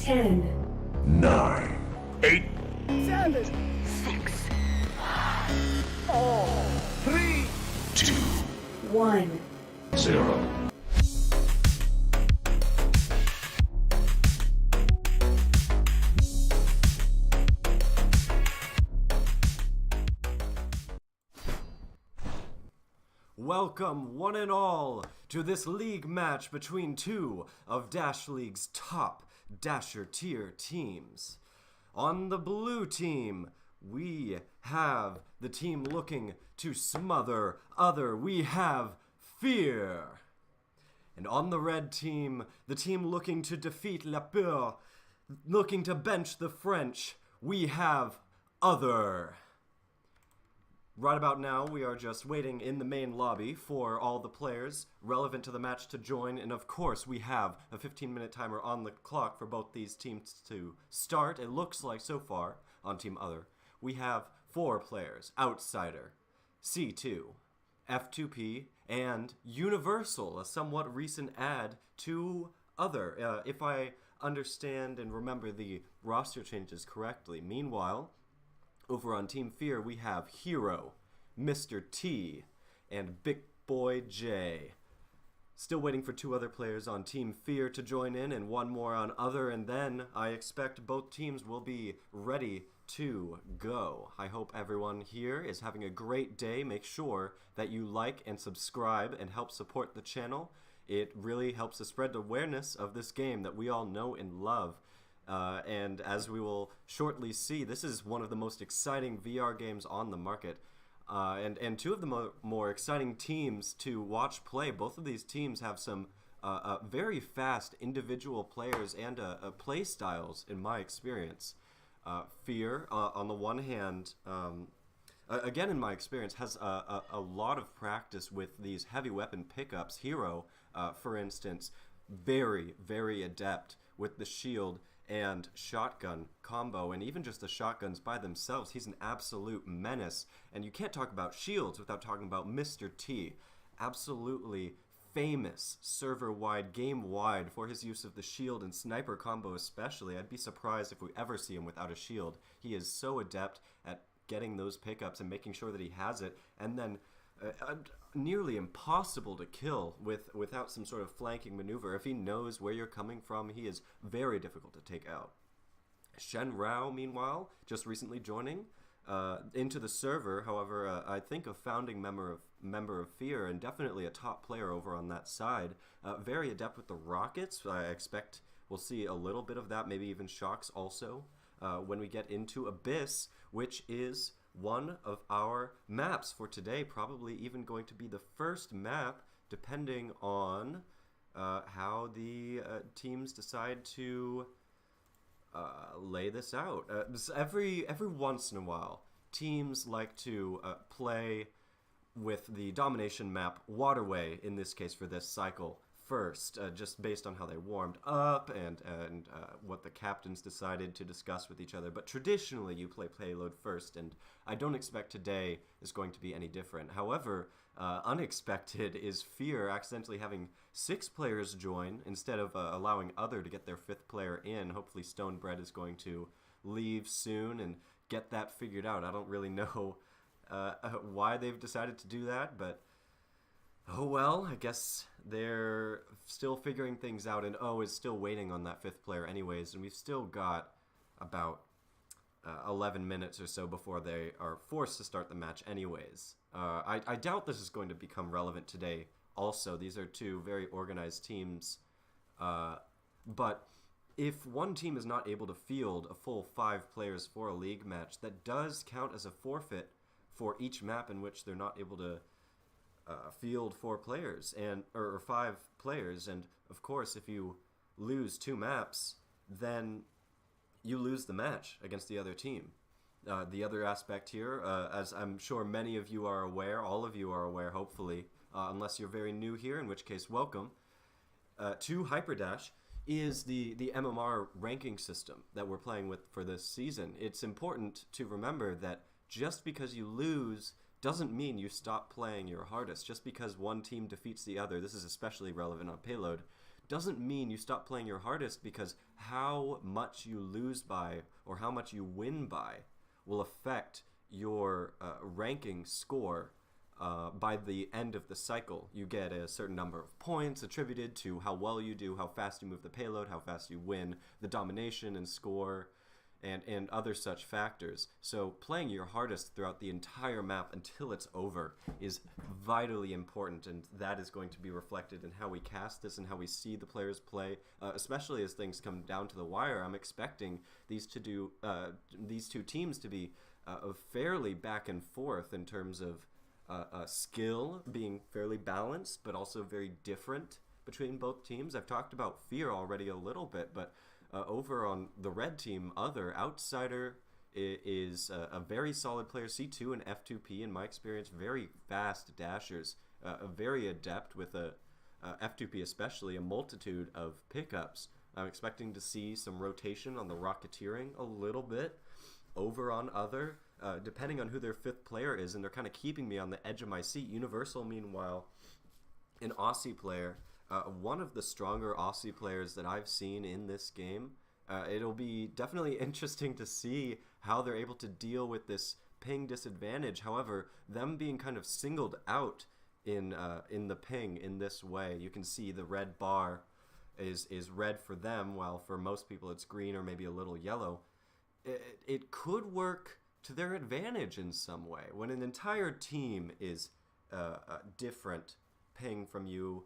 10, 9, 8, 7, 6, 3, 2, 1. 0. Welcome, one and all, to this league match between two of Dash League's top Dasher tier teams. On the blue team, we have the team looking to smother other. We have FeaR. And on the red team, the team looking to defeat La Peur, looking to bench the French, we have Other. Right about now, we are just waiting in the main lobby for all the players relevant to the match to join, and of course we have a 15-minute timer on the clock for both these teams to start. It looks like so far, on Team Other, we have 4 players: Outsider, C2, F2P, and Universal, a somewhat recent add to Other, if I understand and remember the roster changes correctly. Meanwhile, over on Team FeaR, we have Hero, Mr. T, and Big Boy J. Still waiting for 2 other players on Team FeaR to join in, and 1 more on Other, and then I expect both teams will be ready to go. I hope everyone here is having a great day. Make sure that you like and subscribe and help support the channel. It really helps to spread awareness of this game that we all know and love. And as we will shortly see, this is one of the most exciting VR games on the market. And 2 of the more exciting teams to watch play. Both of these teams have some very fast individual players and play styles, in my experience. FeaR, on the one hand, again in my experience, has a lot of practice with these heavy weapon pickups. Hero, for instance, very, very adept with the shield and shotgun combo, and even just the shotguns by themselves. He's an absolute menace, and you can't talk about shields without talking about Mr. T. Absolutely famous server-wide, game-wide for his use of the shield and sniper combo especially. I'd be surprised if we ever see him without a shield. He is so adept at getting those pickups and making sure that he has it, and then nearly impossible to kill without some sort of flanking maneuver. If he knows where you're coming from, he is very difficult to take out. Shen Rao, meanwhile, just recently joining into the server. However, I think a founding member of FeaR, and definitely a top player over on that side. Very adept with the rockets. I expect we'll see a little bit of that, maybe even shocks also, when we get into Abyss, which is one of our maps for today, probably even going to be the first map, depending on how the teams decide to lay this out. Every once in a while, teams like to play with the domination map Waterway, in this case for this cycle, first, just based on how they warmed up and what the captains decided to discuss with each other. But traditionally, you play payload first, and I don't expect today is going to be any different. However, unexpected is FeaR accidentally having 6 players join instead of allowing Other to get their 5th player in. Hopefully Stonebread is going to leave soon and get that figured out. I don't really know why they've decided to do that, but oh well, I guess they're still figuring things out, and O is still waiting on that 5th player anyways, and we've still got about 11 minutes or so before they are forced to start the match anyways. I doubt this is going to become relevant today also. These are 2 very organized teams, but if one team is not able to field a full 5 players for a league match, that does count as a forfeit for each map in which they're not able to field 4 players or 5 players, and of course if you lose 2 maps, then you lose the match against the other team. The other aspect here, as I'm sure many of you are aware, all of you are aware hopefully, unless you're very new here, in which case welcome, to Hyperdash, is the MMR ranking system that we're playing with for this season. It's important to remember that just because you lose doesn't mean you stop playing your hardest. Just because one team defeats the other, this is especially relevant on payload, doesn't mean you stop playing your hardest, because how much you lose by or how much you win by will affect your ranking score. By the end of the cycle, you get a certain number of points attributed to how well you do, how fast you move the payload, how fast you win the domination and score, and other such factors. So playing your hardest throughout the entire map until it's over is vitally important, and that is going to be reflected in how we cast this and how we see the players play, especially as things come down to the wire. I'm expecting these two teams to be fairly back and forth in terms of skill being fairly balanced, but also very different between both teams. I've talked about FeaR already a little bit, but over on the red team, Other Outsider is a very solid player. C2 and F2P, in my experience, very fast dashers, very adept with F2P especially, a multitude of pickups. I'm expecting to see some rotation on the Rocketeering a little bit over on Other, depending on who their fifth player is, and they're kind of keeping me on the edge of my seat. Universal, meanwhile, an Aussie player, one of the stronger Aussie players that I've seen in this game. It'll be definitely interesting to see how they're able to deal with this ping disadvantage. However, them being kind of singled out in the ping in this way, you can see the red bar is red for them, while for most people it's green or maybe a little yellow. It could work to their advantage in some way. When an entire team is different ping from you,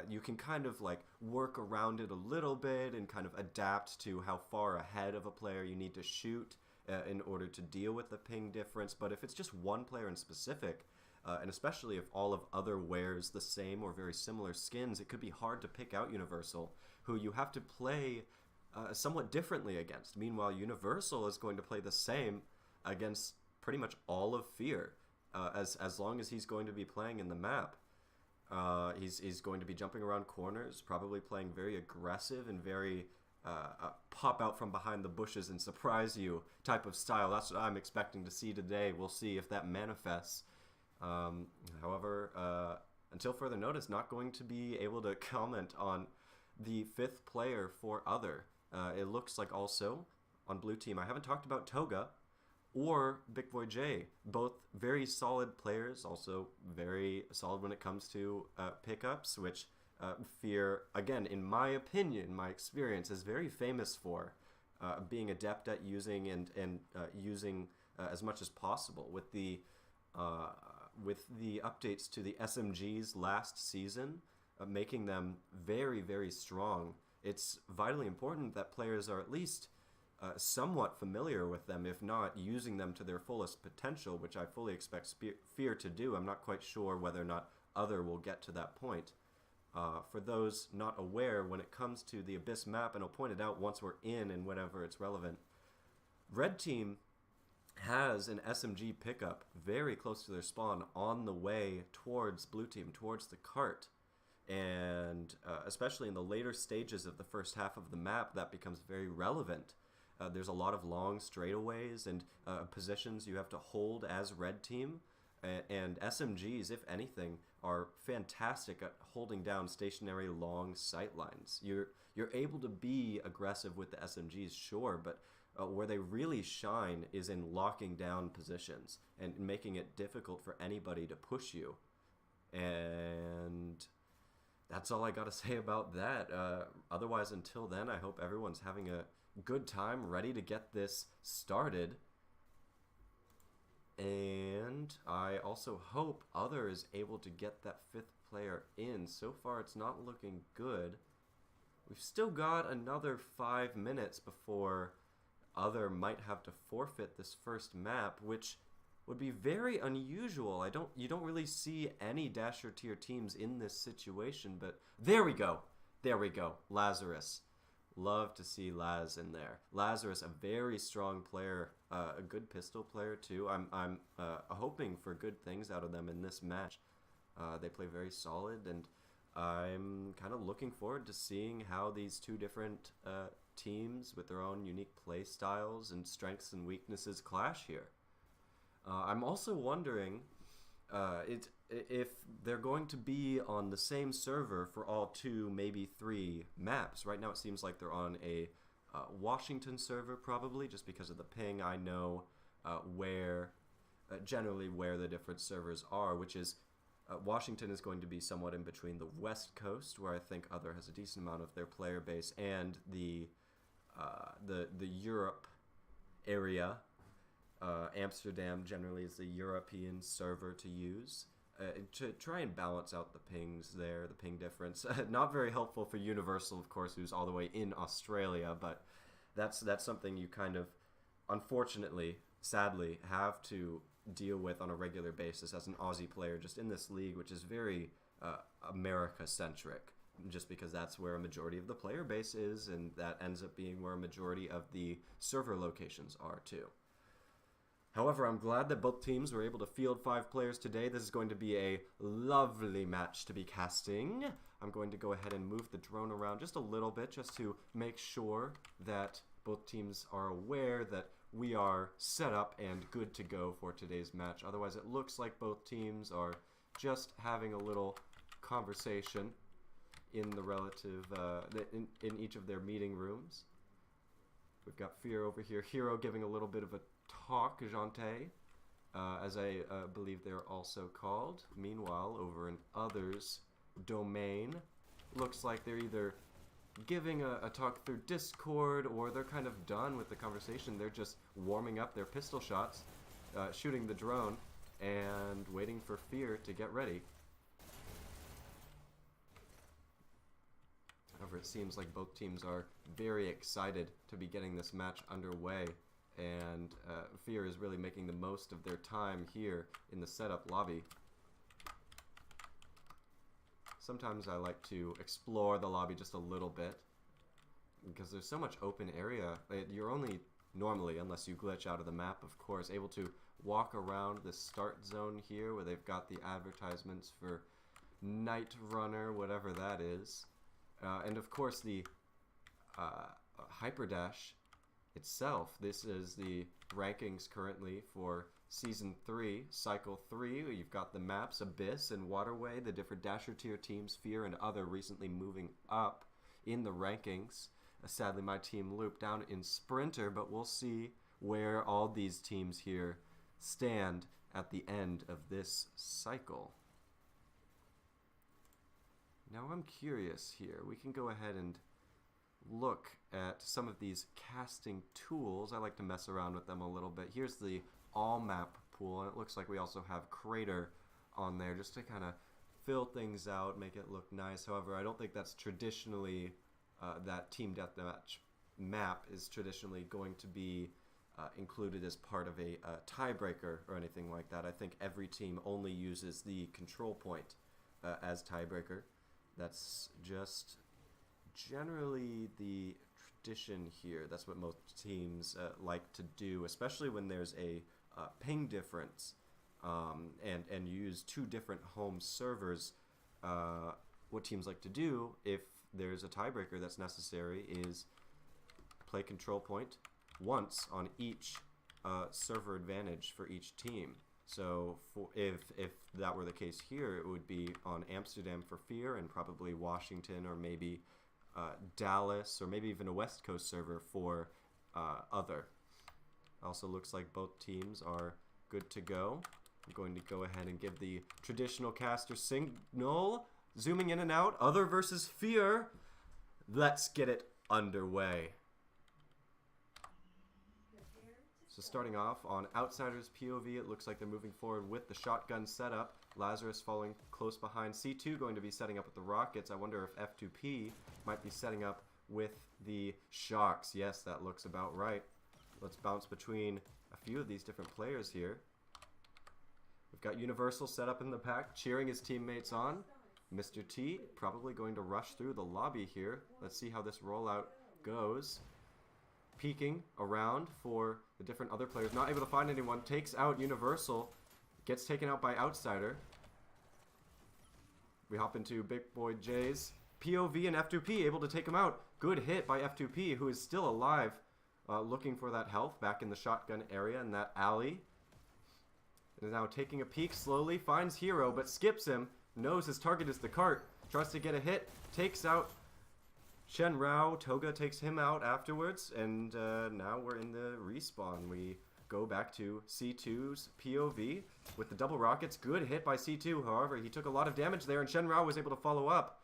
you can kind of like work around it a little bit and kind of adapt to how far ahead of a player you need to shoot in order to deal with the ping difference. But if it's just one player in specific, and especially if all of Other wears the same or very similar skins, it could be hard to pick out Universal, who you have to play somewhat differently against. Meanwhile, Universal is going to play the same against pretty much all of FeaR, as long as he's going to be playing in the map. He's going to be jumping around corners, probably playing very aggressive and very pop out from behind the bushes and surprise you type of style. That's what I'm expecting to see today. We'll see if that manifests. However, until further notice, not going to be able to comment on the fifth player for Other. It looks like also on blue team, I haven't talked about Toga or Big Boy J. Both very solid players, also very solid when it comes to pickups, which FeaR, again, in my opinion, my experience, is very famous for being adept at using and using as much as possible. With the updates to the SMGs last season, making them very, very strong, it's vitally important that players are at least somewhat familiar with them, if not using them to their fullest potential, which I fully expect FeaR to do. I'm not quite sure whether or not Other will get to that point. For those not aware, when it comes to the Abyss map, and I'll point it out once we're in and whenever it's relevant, Red Team has an SMG pickup very close to their spawn on the way towards Blue Team, towards the cart. And especially in the later stages of the first half of the map, that becomes very relevant. There's a lot of long straightaways and positions you have to hold as Red Team. And SMGs, if anything, are fantastic at holding down stationary long sight lines. You're able to be aggressive with the SMGs, sure, but where they really shine is in locking down positions and making it difficult for anybody to push you. And that's all I got to say about that. Otherwise, until then, I hope everyone's having a good time, ready to get this started. And I also hope Other is able to get that fifth player in. So far, it's not looking good. We've still got another 5 minutes before Other might have to forfeit this first map, which would be very unusual. You don't really see any Dasher tier teams in this situation, but there we go. There we go. Lazarus. Love to see Laz in there. Lazarus, a very strong player, a good pistol player too. I'm hoping for good things out of them in this match. They play very solid, and I'm kind of looking forward to seeing how these two different teams with their own unique play styles and strengths and weaknesses clash here. I'm also wondering if they're going to be on the same server for all 2, maybe 3 maps. Right now it seems like they're on a Washington server, probably, just because of the ping. I know generally where the different servers are, which is Washington is going to be somewhat in between the West Coast, where I think Other has a decent amount of their player base, and the Europe area. Amsterdam generally is the European server to use. To try and balance out the pings there, the ping difference. Not very helpful for Universal, of course, who's all the way in Australia, but that's something you kind of, unfortunately, sadly, have to deal with on a regular basis as an Aussie player just in this league, which is very America-centric, just because that's where a majority of the player base is, and that ends up being where a majority of the server locations are, too. However, I'm glad that both teams were able to field 5 players today. This is going to be a lovely match to be casting. I'm going to go ahead and move the drone around just a little bit just to make sure that both teams are aware that we are set up and good to go for today's match. Otherwise, it looks like both teams are just having a little conversation in the relative, in each of their meeting rooms. We've got FeaR over here, Hero giving a little bit of a talk, Jante, as I believe they're also called. Meanwhile, over in Other's domain, looks like they're either giving a talk through Discord, or they're kind of done with the conversation. They're just warming up their pistol shots, shooting the drone, and waiting for FeaR to get ready. However, it seems like both teams are very excited to be getting this match underway, and FeaR is really making the most of their time here in the setup lobby. Sometimes I like to explore the lobby just a little bit, because there's so much open area. You're only normally, unless you glitch out of the map, of course, able to walk around the start zone here where they've got the advertisements for Night Runner, whatever that is. And of course the Hyperdash itself. This is the rankings currently for Season 3, Cycle 3. You've got the maps, Abyss and Waterway, the different Dasher tier teams, FeaR and Other recently moving up in the rankings. Sadly, my team looped down in Sprinter, but we'll see where all these teams here stand at the end of this cycle. Now I'm curious here. We can go ahead and look at some of these casting tools. I like to mess around with them a little bit. Here's the all map pool, and it looks like we also have Crater on there just to kind of fill things out, make it look nice. However, I don't think that's traditionally, that Team Deathmatch map is traditionally going to be included as part of a tiebreaker or anything like that. I think every team only uses the control point as tiebreaker. That's just generally the tradition here. That's what most teams like to do, especially when there's a ping difference and you use 2 different home servers. What teams like to do, if there's a tiebreaker that's necessary, is play control point once on each server advantage for each team. So if that were the case here, it would be on Amsterdam for FeaR and probably Washington or maybe Dallas or maybe even a West Coast server for Other. Also looks like both teams are good to go. I'm going to go ahead and give the traditional caster signal. Zooming in and out, Other versus FeaR. Let's get it underway. So starting off on Outsider's POV, it looks like they're moving forward with the shotgun setup. Lazarus following close behind. C2 going to be setting up with the rockets. I wonder if F2P might be setting up with the shocks. Yes, that looks about right. Let's bounce between a few of these different players here. We've got Universal set up in the pack, cheering his teammates on. Mr. T probably going to rush through the lobby here. Let's see how this rollout goes. Peeking around for the different other players. Not able to find anyone. Takes out Universal. Gets taken out by Outsider. We hop into Big Boy J's POV, and F2P able to take him out. Good hit by F2P, who is still alive. Looking for that health back in the shotgun area in that alley. And is now taking a peek slowly, finds Hero, but skips him. Knows his target is the cart. Tries to get a hit. Takes out Shen Rao. Toga takes him out afterwards. And now we're in the respawn. We go back to C2's POV with the double rockets. Good hit by C2. However, he took a lot of damage there, and Shen Rao was able to follow up.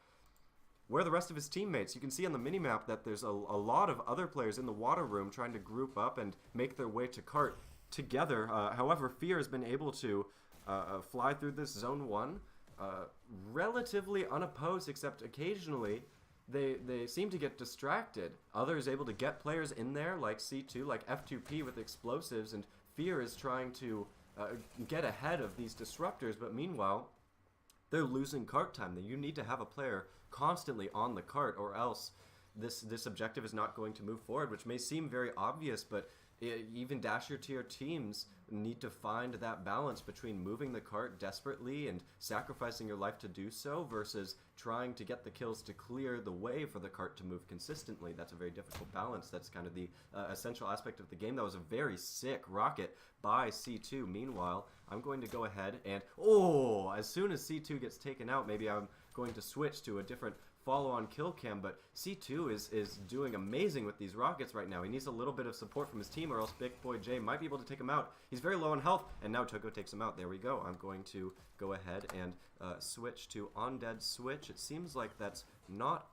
Where are the rest of his teammates? You can see on the minimap that there's a lot of other players in the water room trying to group up and make their way to cart together. However, FeaR has been able to fly through this Zone 1 relatively unopposed, except occasionally they seem to get distracted. Others able to get players in there, like C2, like F2P with explosives, and FeaR is trying to get ahead of these disruptors, but meanwhile, they're losing cart time. You need to have a player constantly on the cart, or else this objective is not going to move forward, which may seem very obvious, but even Dasher tier teams need to find that balance between moving the cart desperately and sacrificing your life to do so versus trying to get the kills to clear the way for the cart to move consistently. That's a very difficult balance. That's kind of the essential aspect of the game. That was a very sick rocket by C2. Meanwhile, I'm going to go ahead and, as soon as C2 gets taken out, maybe I'm going to switch to a different follow-on kill cam, but C2 is doing amazing with these rockets right now. He needs a little bit of support from his team, or else Big Boy J might be able to take him out. He's very low on health, and now Togo takes him out. There we go. I'm going to go ahead and switch to on-dead switch. It seems like that's not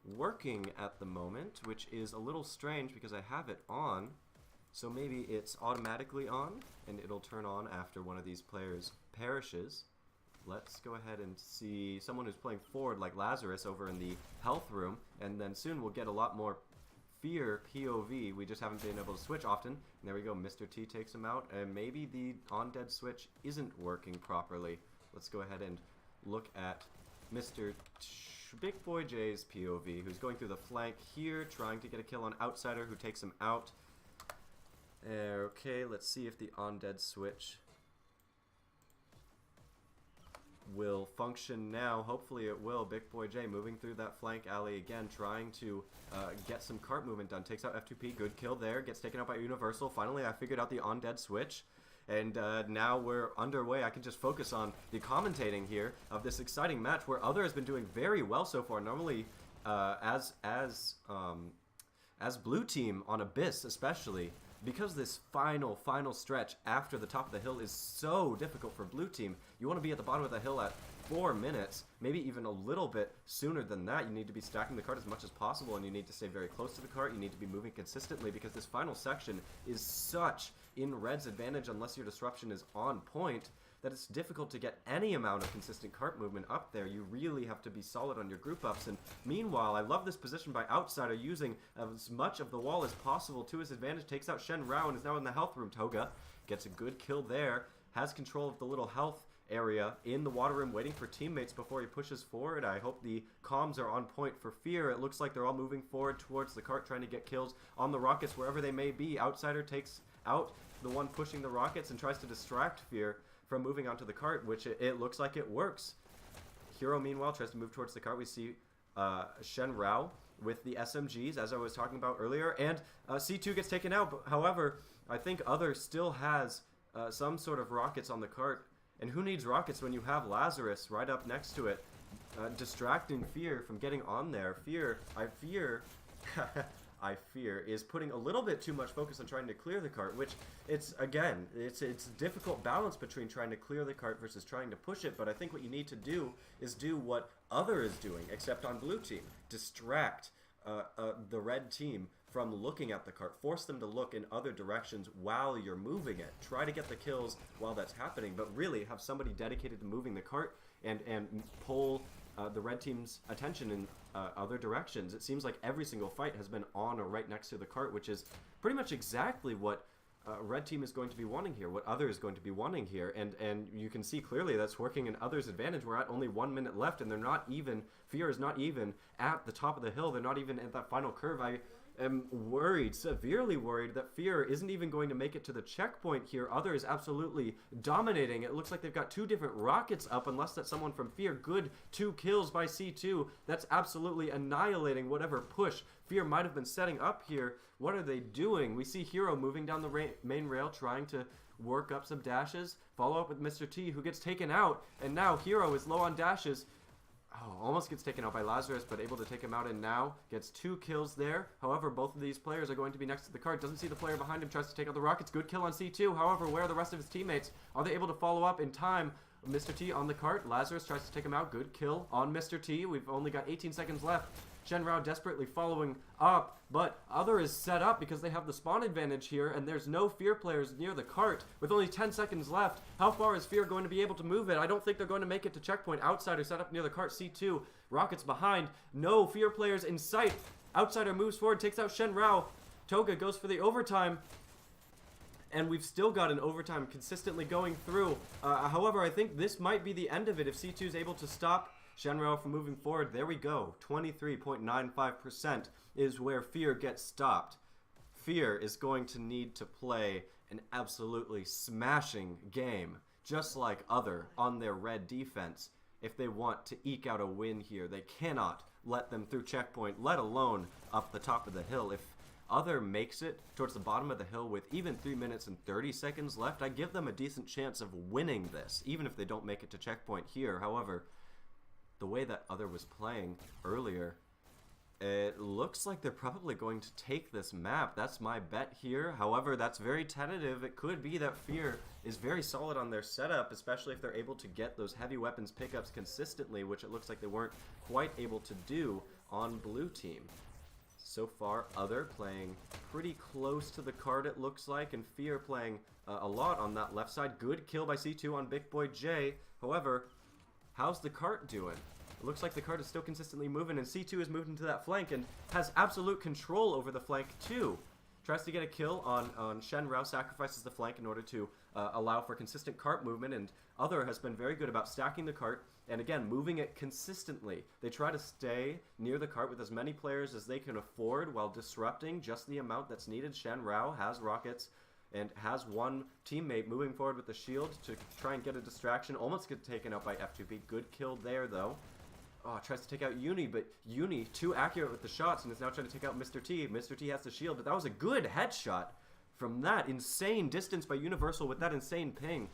working at the moment, which is a little strange because I have it on. So maybe it's automatically on, and it'll turn on after one of these players perishes. Let's go ahead and see someone who's playing forward like Lazarus over in the health room, and then soon we'll get a lot more FeaR POV. We just haven't been able to switch often. And there we go, Mr. T takes him out, and maybe the on-dead switch isn't working properly. Let's go ahead and look at Mr. Big Boy J's POV, who's going through the flank here, trying to get a kill on Outsider, who takes him out. Okay, let's see if the on-dead switch will function now. Hopefully it will. Big Boy J moving through that flank alley again, trying to get some cart movement done. Takes out F2P. Good kill there. Gets taken out by Universal. Finally, I figured out the on-dead switch. And now we're underway. I can just focus on the commentating here of this exciting match where Other has been doing very well so far. Normally, as blue team on Abyss especially, because this final stretch after the top of the hill is so difficult for blue team, you want to be at the bottom of the hill at 4 minutes, maybe even a little bit sooner than that. You need to be stacking the cart as much as possible, and you need to stay very close to the cart. You need to be moving consistently, because this final section is such in red's advantage unless your disruption is on point, that it's difficult to get any amount of consistent cart movement up there. You really have to be solid on your group ups. And meanwhile, I love this position by Outsider, using as much of the wall as possible to his advantage. Takes out Shen Rao and is now in the health room. Toga gets a good kill there. Has control of the little health area in the water room, waiting for teammates before he pushes forward. I hope the comms are on point for FeaR. It looks like they're all moving forward towards the cart, trying to get kills on the rockets wherever they may be. Outsider takes out the one pushing the rockets and tries to distract FeaR from moving onto the cart, which it looks like it works. Hero, meanwhile, tries to move towards the cart. We see Shen Rao with the SMGs, as I was talking about earlier, and C2 gets taken out. But, however, I think Other still has some sort of rockets on the cart, and who needs rockets when you have Lazarus right up next to it, distracting FeaR from getting on there. I fear is putting a little bit too much focus on trying to clear the cart, which it's a difficult balance between trying to clear the cart versus trying to push it. But I think what you need to do is do what Other is doing, except on blue team. Distract the red team from looking at the cart. Force them to look in other directions while you're moving it. Try to get the kills while that's happening, but really have somebody dedicated to moving the cart and pull the red team's attention in other directions. It seems like every single fight has been on or right next to the cart, which is pretty much exactly what red team is going to be wanting here, what Other is going to be wanting here, and you can see clearly that's working in Other's advantage. We're at only 1 minute left, and they're not even, FeaR is not even at the top of the hill. They're not even at that final curve. I am worried, severely worried, that FeaR isn't even going to make it to the checkpoint here. Other is absolutely dominating. It looks like they've got 2 different rockets up, unless that's someone from FeaR. Good 2 kills by C2. That's absolutely annihilating whatever push FeaR might have been setting up here. What are they doing? We see Hero moving down the main rail, trying to work up some dashes, follow up with Mr. T, who gets taken out, and now FeaR is low on dashes. Oh, almost gets taken out by Lazarus, but able to take him out, and now gets 2 kills there. However, both of these players are going to be next to the cart. Doesn't see the player behind him, tries to take out the rockets. Good kill on C2. However, where are the rest of his teammates? Are they able to follow up in time? Mr. T on the cart. Lazarus tries to take him out. Good kill on Mr. T. We've only got 18 seconds left. Shenrao desperately following up, but Other is set up because they have the spawn advantage here, and there's no FeaR players near the cart with only 10 seconds left. How far is FeaR going to be able to move it? I don't think they're going to make it to checkpoint. Outsider set up near the cart. C2. Rockets behind. No FeaR players in sight. Outsider moves forward, takes out Shenrao. Toga goes for the overtime. And we've still got an overtime consistently going through. However, I think this might be the end of it if C2 is able to stop Shenrao from moving forward. There we go. 23.95% is where FeaR gets stopped. FeaR is going to need to play an absolutely smashing game, just like Other on their red defense, if they want to eke out a win here. They cannot let them through checkpoint, let alone up the top of the hill. If Other makes it towards the bottom of the hill with even 3 minutes and 30 seconds left, I give them a decent chance of winning this, even if they don't make it to checkpoint here. However, the way that Other was playing earlier, it looks like they're probably going to take this map. That's my bet here. However, that's very tentative. It could be that FeaR is very solid on their setup, especially if they're able to get those heavy weapons pickups consistently, which it looks like they weren't quite able to do on blue team. So far, Other playing pretty close to the cart, it looks like, and FeaR playing a lot on that left side. Good kill by C2 on Big Boy J. However, how's the cart doing? It looks like the cart is still consistently moving, and C2 is moved into that flank and has absolute control over the flank too. Tries to get a kill on Shenrao, sacrifices the flank in order to allow for consistent cart movement, and Other has been very good about stacking the cart and, again, moving it consistently. They try to stay near the cart with as many players as they can afford while disrupting just the amount that's needed. Shenrao has rockets and has one teammate moving forward with the shield to try and get a distraction. Almost gets taken out by F2P. Good kill there, though. Oh, tries to take out Uni, but Uni too accurate with the shots and is now trying to take out Mr. T. Mr. T has the shield, but that was a good headshot from that insane distance by Universal with that insane ping.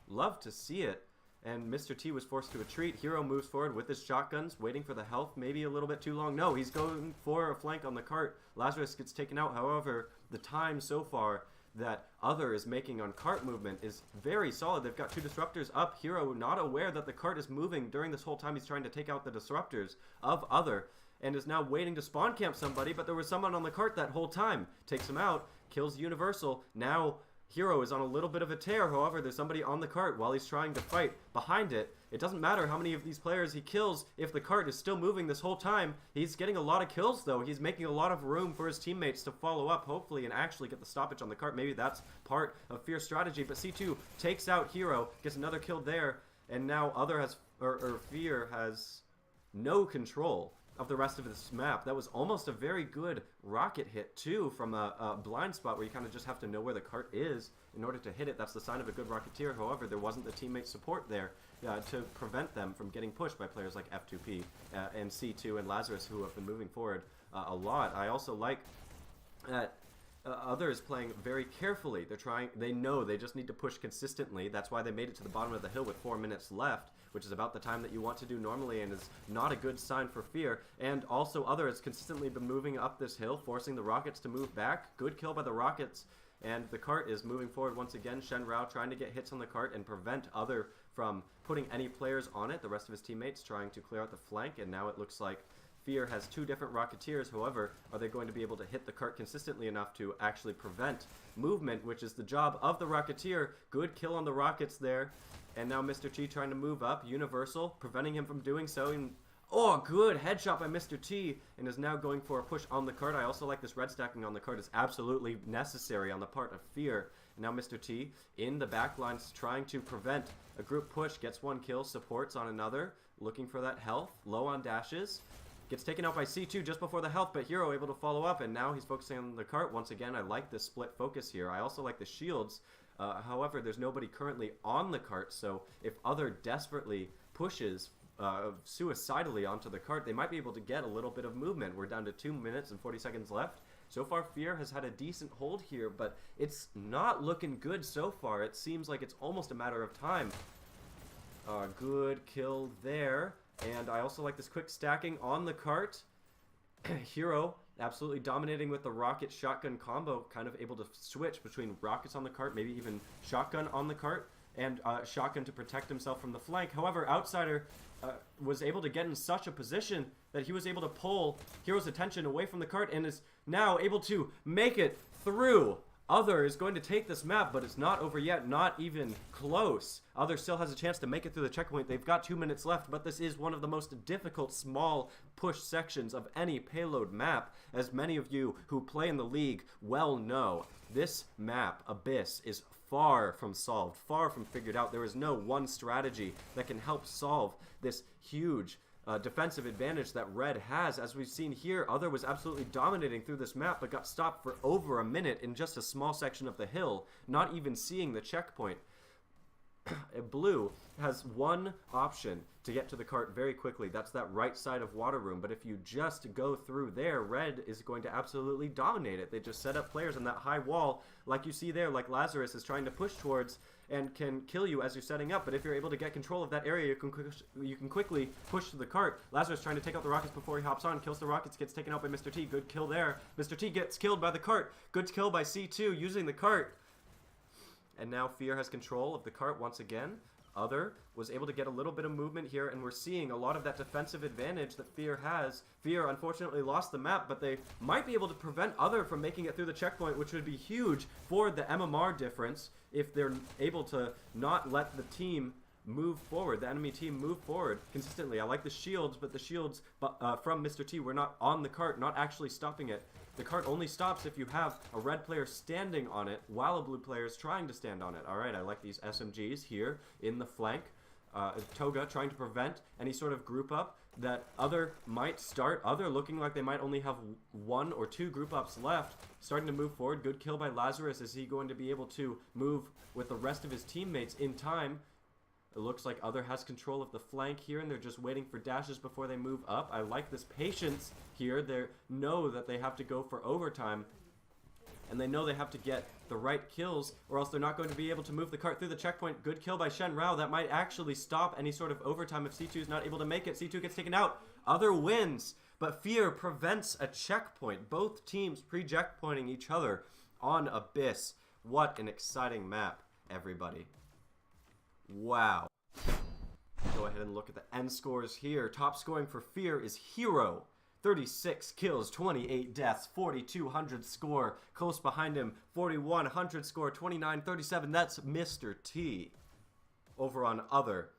Love to see it. And Mr. T was forced to retreat. Hero moves forward with his shotguns, waiting for the health, maybe a little bit too long. No, he's going for a flank on the cart. Lazarus gets taken out. However, the time so far that Other is making on cart movement is very solid. They've got 2 disruptors up. Hero not aware that the cart is moving during this whole time he's trying to take out the disruptors of Other, and is now waiting to spawn camp somebody, but there was someone on the cart that whole time. Takes him out, kills Universal. Now Hero is on a little bit of a tear. However, there's somebody on the cart while he's trying to fight behind it. It doesn't matter how many of these players he kills if the cart is still moving this whole time. He's getting a lot of kills, though. He's making a lot of room for his teammates to follow up, hopefully, and actually get the stoppage on the cart. Maybe that's part of FeaR's strategy. But C2 takes out Hero, gets another kill there, and now Other has, or FeaR has no control of the rest of this map. That was almost a very good rocket hit too, from a blind spot where you kind of just have to know where the cart is in order to hit it. That's the sign of a good rocketeer. However, there wasn't the teammate support there to prevent them from getting pushed by players like F2P and C2 and Lazarus, who have been moving forward a lot. I also like that Other is playing very carefully. They know they just need to push consistently. That's why they made it to the bottom of the hill with 4 minutes left, which is about the time that you want to do normally, and is not a good sign for FeaR. And also Other has consistently been moving up this hill, forcing the rockets to move back. Good kill by the rockets, and the cart is moving forward once again. Shenrao trying to get hits on the cart and prevent Other from putting any players on it. The rest of his teammates trying to clear out the flank, and now it looks like FeaR has 2 different rocketeers. However, are they going to be able to hit the cart consistently enough to actually prevent movement, which is the job of the rocketeer? Good kill on the rockets there. And now Mr. T trying to move up. Universal preventing him from doing so. And oh, good headshot by Mr. T, and is now going for a push on the cart. I also like this red stacking on the cart is absolutely necessary on the part of FeaR. And now Mr. T in the back lines trying to prevent a group push. Gets 1 kill, supports on another, looking for that health, low on dashes. Gets taken out by C2 just before the health, but Hero able to follow up, and now he's focusing on the cart once again. I like this split focus here. I also like the shields. However, there's nobody currently on the cart, so if Other desperately pushes suicidally onto the cart, they might be able to get a little bit of movement. We're down to 2 minutes and 40 seconds left. So far, FeaR has had a decent hold here, but it's not looking good so far. It seems like it's almost a matter of time. Good kill there. And I also like this quick stacking on the cart. Hero absolutely dominating with the rocket shotgun combo, kind of able to switch between rockets on the cart, maybe even shotgun on the cart, and shotgun to protect himself from the flank. However, Outsider was able to get in such a position that he was able to pull Hero's attention away from the cart and is now able to make it through. Other is going to take this map, but it's not over yet, not even close. Other still has a chance to make it through the checkpoint. They've got 2 minutes left, but this is one of the most difficult small push sections of any payload map, as many of you who play in the league well know. This map, Abyss, is far from solved, far from figured out. There is no one strategy that can help solve this huge defensive advantage that Red has. As we've seen here, Other was absolutely dominating through this map, but got stopped for over a minute in just a small section of the hill, not even seeing the checkpoint. Blue has one option to get to the cart very quickly. That's that right side of water room. But if you just go through there, Red is going to absolutely dominate it. They just set up players on that high wall, like you see there, like Lazarus is trying to push towards and can kill you as you're setting up. But if you're able to get control of that area, you can quickly push to the cart. Lazarus trying to take out the rockets before he hops on, kills the rockets, gets taken out by Mr. T. Good kill there. Mr. T gets killed by the cart. Good kill by C2 using the cart. And now FeaR has control of the cart once again. Other was able to get a little bit of movement here, and we're seeing a lot of that defensive advantage that FeaR has. FeaR unfortunately lost the map, but they might be able to prevent Other from making it through the checkpoint, which would be huge for the MMR difference if they're able to not let the team move forward, the enemy team move forward consistently. I like the shields, but the shields from Mr. T were not on the cart, not actually stopping it. The cart only stops if you have a red player standing on it while a blue player is trying to stand on it. Alright, I like these SMGs here in the flank. Toga trying to prevent any sort of group up that Other might start. Other looking like they might only have 1 or 2 group ups left. Starting to move forward. Good kill by Lazarus. Is he going to be able to move with the rest of his teammates in time? It looks like Other has control of the flank here, and they're just waiting for dashes before they move up. I like this patience here. They know that they have to go for overtime, and they know they have to get the right kills, or else they're not going to be able to move the cart through the checkpoint. Good kill by Shen Rao. That might actually stop any sort of overtime if C2 is not able to make it. C2 gets taken out. Other wins, but FeaR prevents a checkpoint. Both teams pre-checkpointing each other on Abyss. What an exciting map, everybody. Wow. Go ahead and look at the end scores here. Top scoring for FeaR is Hero. 36 kills, 28 deaths, 4,200 score. Close behind him, 4,100 score, 29-37. That's Mr. T. Over on Other,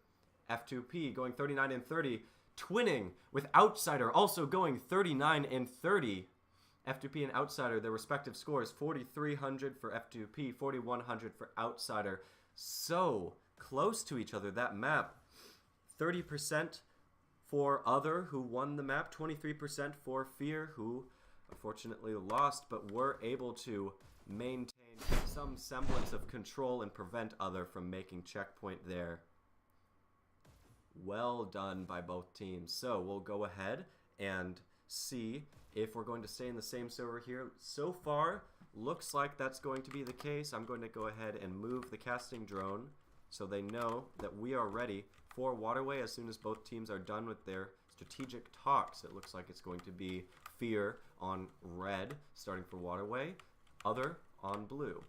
F2P going 39-30. Twinning with Outsider also going 39-30. F2P and Outsider, their respective scores, 4,300 for F2P, 4,100 for Outsider. So close to each other, that map. 30% for Other, who won the map, 23% for FeaR, who unfortunately lost, but were able to maintain some semblance of control and prevent Other from making checkpoint there. Well done by both teams. So we'll go ahead and see if we're going to stay in the same server here. So far, looks like that's going to be the case. I'm going to go ahead and move the casting drone so they know that we are ready for Waterway as soon as both teams are done with their strategic talks. It looks like it's going to be FeaR on red, starting for Waterway, Other on blue.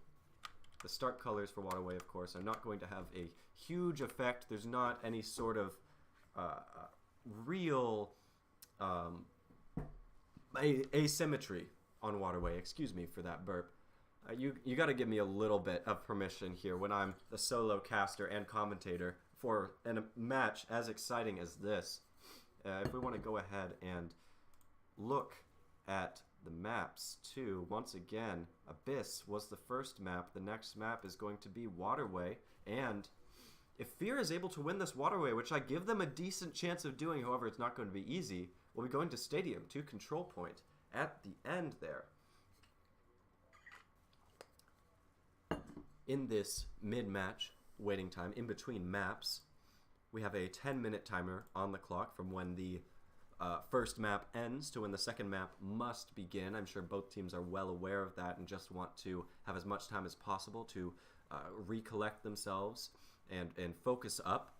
The start colors for Waterway, of course, are not going to have a huge effect. There's not any sort of real asymmetry on Waterway. Excuse me for that burp. You got to give me a little bit of permission here when I'm the solo caster and commentator for a match as exciting as this. If we want to go ahead and look at the maps too, once again, Abyss was the first map. The next map is going to be Waterway, and if FeaR is able to win this Waterway, which I give them a decent chance of doing, however, it's not going to be easy, we'll be going to Stadium to Control Point at the end there. In this mid-match waiting time, in between maps, we have a 10-minute timer on the clock from when the first map ends to when the second map must begin. I'm sure both teams are well aware of that and just want to have as much time as possible to recollect themselves and focus up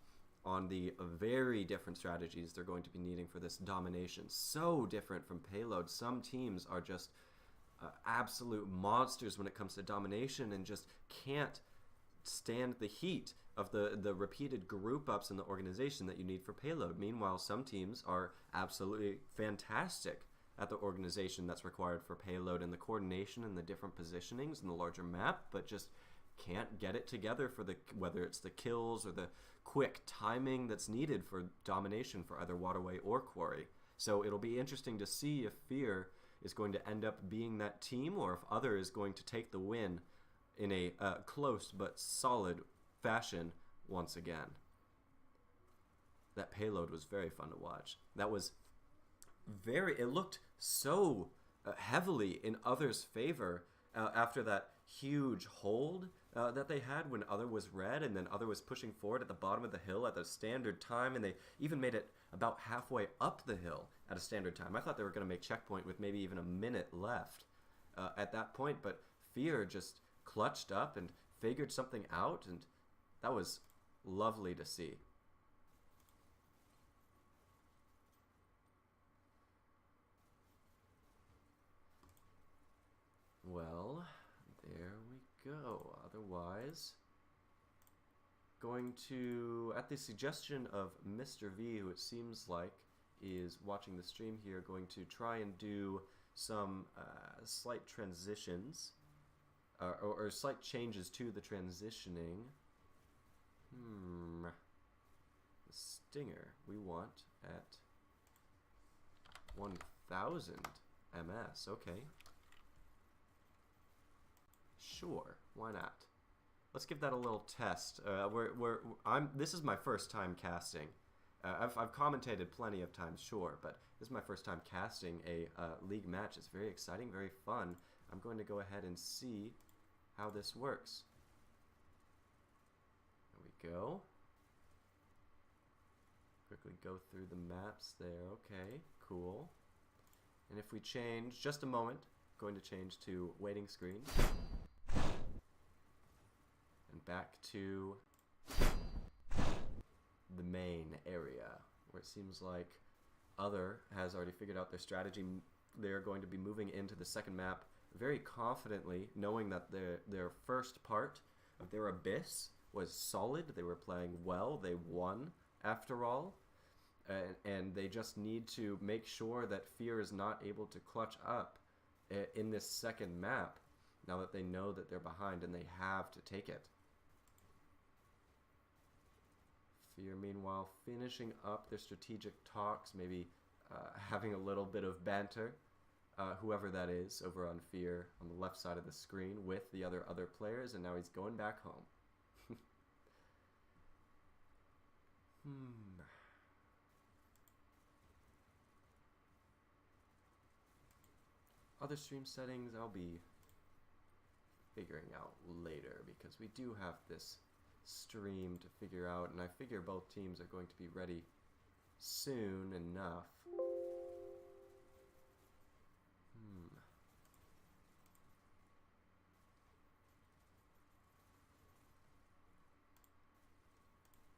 on the very different strategies they're going to be needing for this domination. So different from Payload. Some teams are just absolute monsters when it comes to domination and just can't stand the heat of the repeated group ups in the organization that you need for Payload. Meanwhile, some teams are absolutely fantastic at the organization that's required for Payload and the coordination and the different positionings in the larger map, but just can't get it together for whether it's the kills or the quick timing that's needed for domination for either Waterway or Quarry. So it'll be interesting to see if FeaR is going to end up being that team or if Other is going to take the win in a close but solid fashion once again. That Payload was very fun to watch. That was it looked so heavily in Other's favor after that huge hold that they had when Other was red and then Other was pushing forward at the bottom of the hill at the standard time, and they even made it about halfway up the hill at a standard time. I thought they were going to make checkpoint with maybe even a minute left at that point, but FeaR just clutched up and figured something out, and that was lovely to see. Well, there we go. Otherwise, going to, at the suggestion of Mr. V, who it seems like is watching the stream here, going to try and do some slight transitions or slight changes to the transitioning. The stinger we want at 1000 ms. Okay. Sure, why not? Let's give that a little test. This is my first time casting. I've commentated plenty of times, sure, but this is my first time casting a league match. It's very exciting, very fun. I'm going to go ahead and see how this works. There we go. Quickly go through the maps there. Okay, cool. And if we change, just a moment, going to change to waiting screen. And back to the main area, where it seems like Other has already figured out their strategy. They're going to be moving into the second map very confidently, knowing that their first part of their Abyss was solid. They were playing well. They won, after all. And they just need to make sure that FeaR is not able to clutch up in this second map, now that they know that they're behind and they have to take it. FeaR, meanwhile, finishing up their strategic talks, maybe having a little bit of banter, whoever that is, over on FeaR on the left side of the screen with the other players, and now he's going back home. Other stream settings I'll be figuring out later, because we do have this stream to figure out, and I figure both teams are going to be ready soon enough.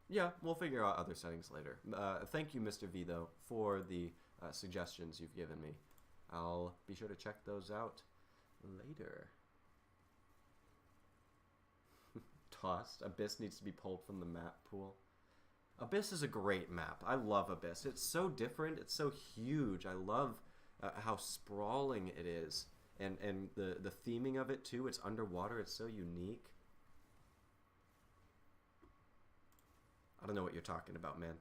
Yeah, we'll figure out other settings later. Thank you, Mr. V, though, for the suggestions you've given me. I'll be sure to check those out later. Tossed. Abyss needs to be pulled from the map pool. Abyss is a great map. I love Abyss. It's so different. It's so huge. I love how sprawling it is. And the theming of it, too. It's underwater. It's so unique. I don't know what you're talking about, man.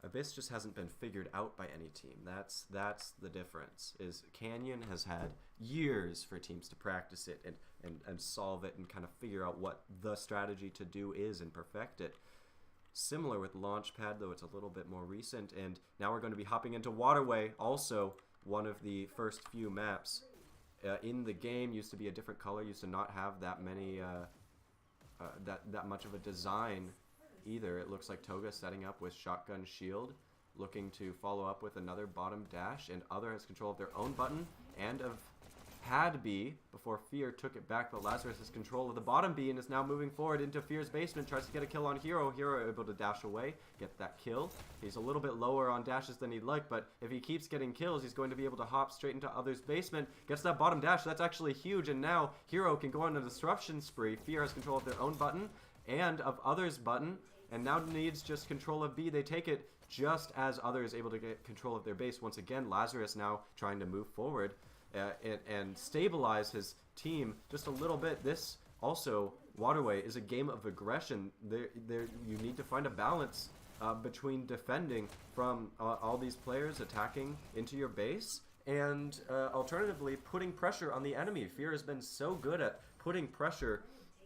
Abyss just hasn't been figured out by any team. That's the difference. Is Canyon has had years for teams to practice it and solve it and kind of figure out what the strategy to do is and perfect it. Similar with Launchpad, though it's a little bit more recent. And now we're going to be hopping into Waterway, also one of the first few maps in the game. Used to be a different color, used to not have that many, that much of a design either. It looks like Toga setting up with shotgun shield, looking to follow up with another bottom dash, and Other has control of their own button and of had B before FeaR took it back, but Lazarus has control of the bottom B and is now moving forward into FeaR's basement, tries to get a kill on Hero. Hero able to dash away, get that kill. He's a little bit lower on dashes than he'd like, but if he keeps getting kills, he's going to be able to hop straight into Other's basement, gets that bottom dash. That's actually huge, and now Hero can go on a disruption spree. FeaR has control of their own button and of Other's button, and now needs just control of B. They take it just as Other is able to get control of their base. Once again, Lazarus now trying to move forward and stabilize his team just a little bit. This also, Waterway, is a game of aggression. You need to find a balance between defending from all these players attacking into your base and alternatively putting pressure on the enemy. FeaR has been so good at putting pressure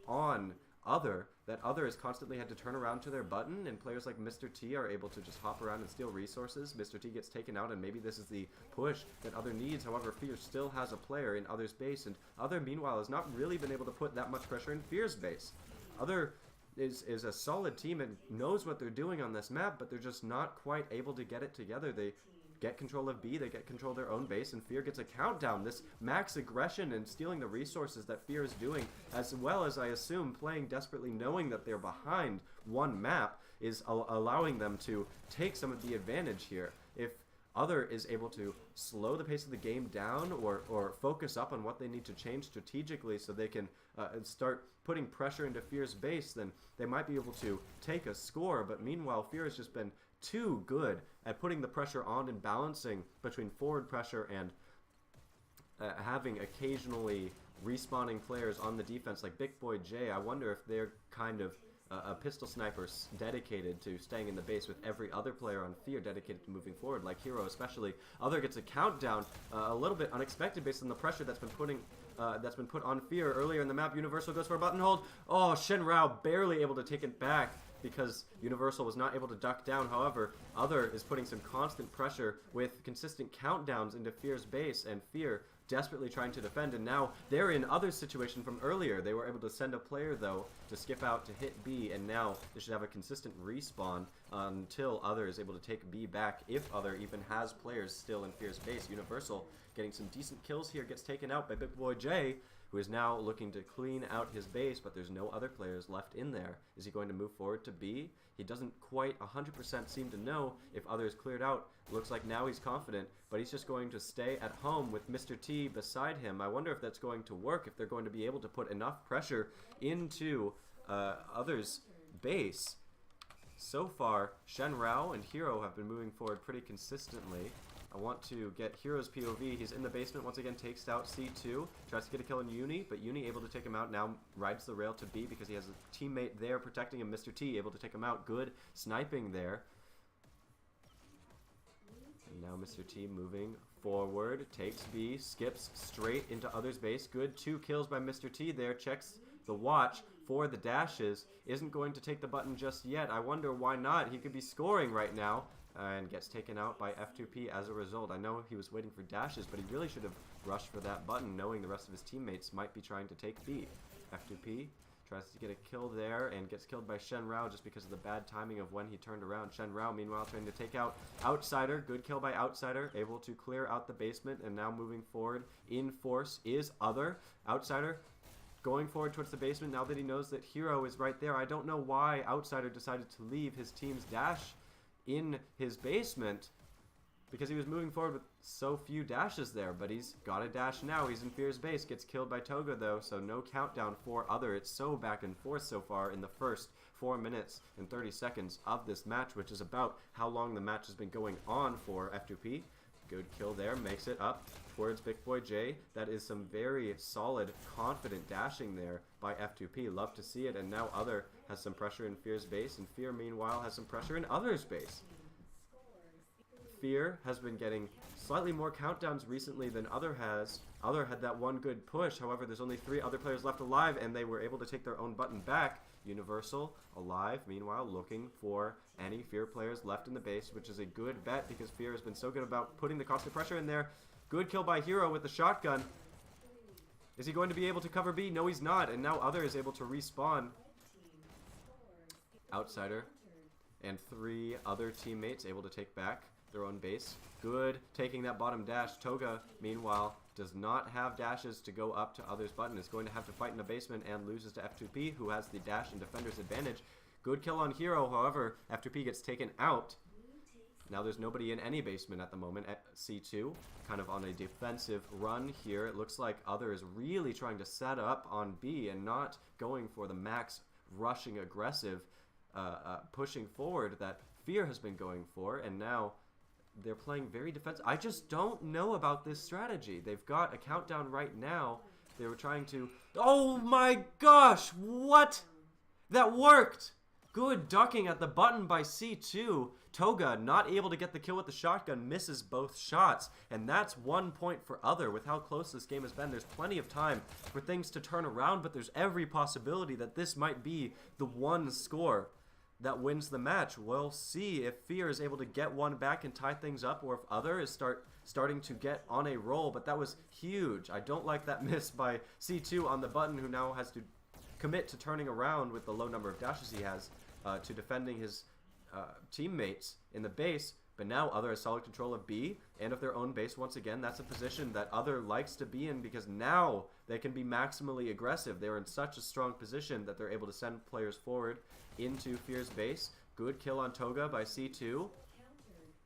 on Other that Other has constantly had to turn around to their button, and players like Mr. T are able to just hop around and steal resources. Mr. T gets taken out, and maybe this is the push that Other needs. However, FeaR still has a player in Other's base, and Other, meanwhile, has not really been able to put that much pressure in FeaR's base. Other is a solid team and knows what they're doing on this map, but they're just not quite able to get it together. They get control of B, they get control of their own base, and FeaR gets a countdown. This max aggression and stealing the resources that FeaR is doing, as well as, I assume, playing desperately knowing that they're behind one map, is allowing them to take some of the advantage here. If Other is able to slow the pace of the game down or focus up on what they need to change strategically so they can start putting pressure into FeaR's base, then they might be able to take a score. But meanwhile, FeaR has just been too good at putting the pressure on and balancing between forward pressure and having occasionally respawning players on the defense like Big Boy J. I wonder if they're kind of a pistol sniper dedicated to staying in the base with every other player on FeaR dedicated to moving forward, like Hero especially. Other gets a countdown, a little bit unexpected based on the pressure that's been put on FeaR earlier in the map. Universal goes for a button hold. Oh, Shenrao barely able to take it back because Universal was not able to duck down. However, Other is putting some constant pressure with consistent countdowns into FeaR's base, and FeaR desperately trying to defend, and now they're in Other's situation from earlier. They were able to send a player, though, to skip out to hit B, and now they should have a consistent respawn until Other is able to take B back, if Other even has players still in FeaR's base. Universal getting some decent kills here, gets taken out by Big Boy J, who is now looking to clean out his base, but there's no other players left in there. Is he going to move forward to B? He doesn't quite 100% seem to know if Other is cleared out. Looks like now he's confident, but he's just going to stay at home with Mr. T beside him. I wonder if that's going to work, if they're going to be able to put enough pressure into Other's base. So far, Shenrao and Hero have been moving forward pretty consistently. I want to get Hero's POV. He's in the basement once again, takes out C2, tries to get a kill on Uni, but Uni able to take him out, now rides the rail to B because he has a teammate there protecting him. Mr. T able to take him out. Good sniping there. And now Mr. T moving forward, takes B, skips straight into Other's base. Good 2 kills by Mr. T there, checks the watch for the dashes. Isn't going to take the button just yet. I wonder why not. He could be scoring right now. And gets taken out by F2P as a result. I know he was waiting for dashes, but he really should have rushed for that button, knowing the rest of his teammates might be trying to take B. F2P tries to get a kill there and gets killed by Shenrao just because of the bad timing of when he turned around. Shenrao, meanwhile, trying to take out Outsider. Good kill by Outsider, able to clear out the basement, and now moving forward in force is Other. Outsider going forward towards the basement now that he knows that Hero is right there. I don't know why Outsider decided to leave his team's dash in his basement, because he was moving forward with so few dashes there, but he's got a dash now. He's in FeaR's base, gets killed by Toga though, so no countdown for Other. It's so back and forth so far in the first 4 minutes and 30 seconds of this match, which is about how long the match has been going on for F2P. Good kill there, makes it up towards Big Boy J. That is some very solid, confident dashing there by F2P. Love to see it, and now Other has some pressure in FeaR's base, and FeaR, meanwhile, has some pressure in Other's base. FeaR has been getting slightly more countdowns recently than Other has. Other had that one good push, however, there's only 3 other players left alive, and they were able to take their own button back. Universal alive, meanwhile, looking for any FeaR players left in the base, which is a good bet because FeaR has been so good about putting the constant pressure in there. Good kill by Hero with the shotgun. Is he going to be able to cover B? No, he's not, and now Other is able to respawn. Outsider and 3 other teammates able to take back their own base. Good, taking that bottom dash. Toga, meanwhile, does not have dashes to go up to others' button. Is going to have to fight in the basement and loses to F2P, who has the dash and defender's advantage. Good kill on Hero, however, F2P gets taken out. Now there's nobody in any basement at the moment at C2, kind of on a defensive run here. It looks like Other is really trying to set up on B and not going for the max rushing aggressive pushing forward that FeaR has been going for, and now they're playing very defensive. I just don't know about this strategy. They've got a countdown right now. They were trying to... Oh my gosh! What? That worked! Good ducking at the button by C2. Toga, not able to get the kill with the shotgun, misses both shots. And that's 1 point for Other. With how close this game has been, there's plenty of time for things to turn around, but there's every possibility that this might be the one score that wins the match. We'll see if FeaR is able to get one back and tie things up, or if Other is starting to get on a roll. But that was huge. I don't like that miss by C2 on the button, who now has to commit to turning around with the low number of dashes he has to defending his teammates in the base. But now Other has solid control of B and of their own base once again. That's a position that Other likes to be in, because now they can be maximally aggressive. They're in such a strong position that they're able to send players forward into FeaR's base. Good kill on Toga by C2.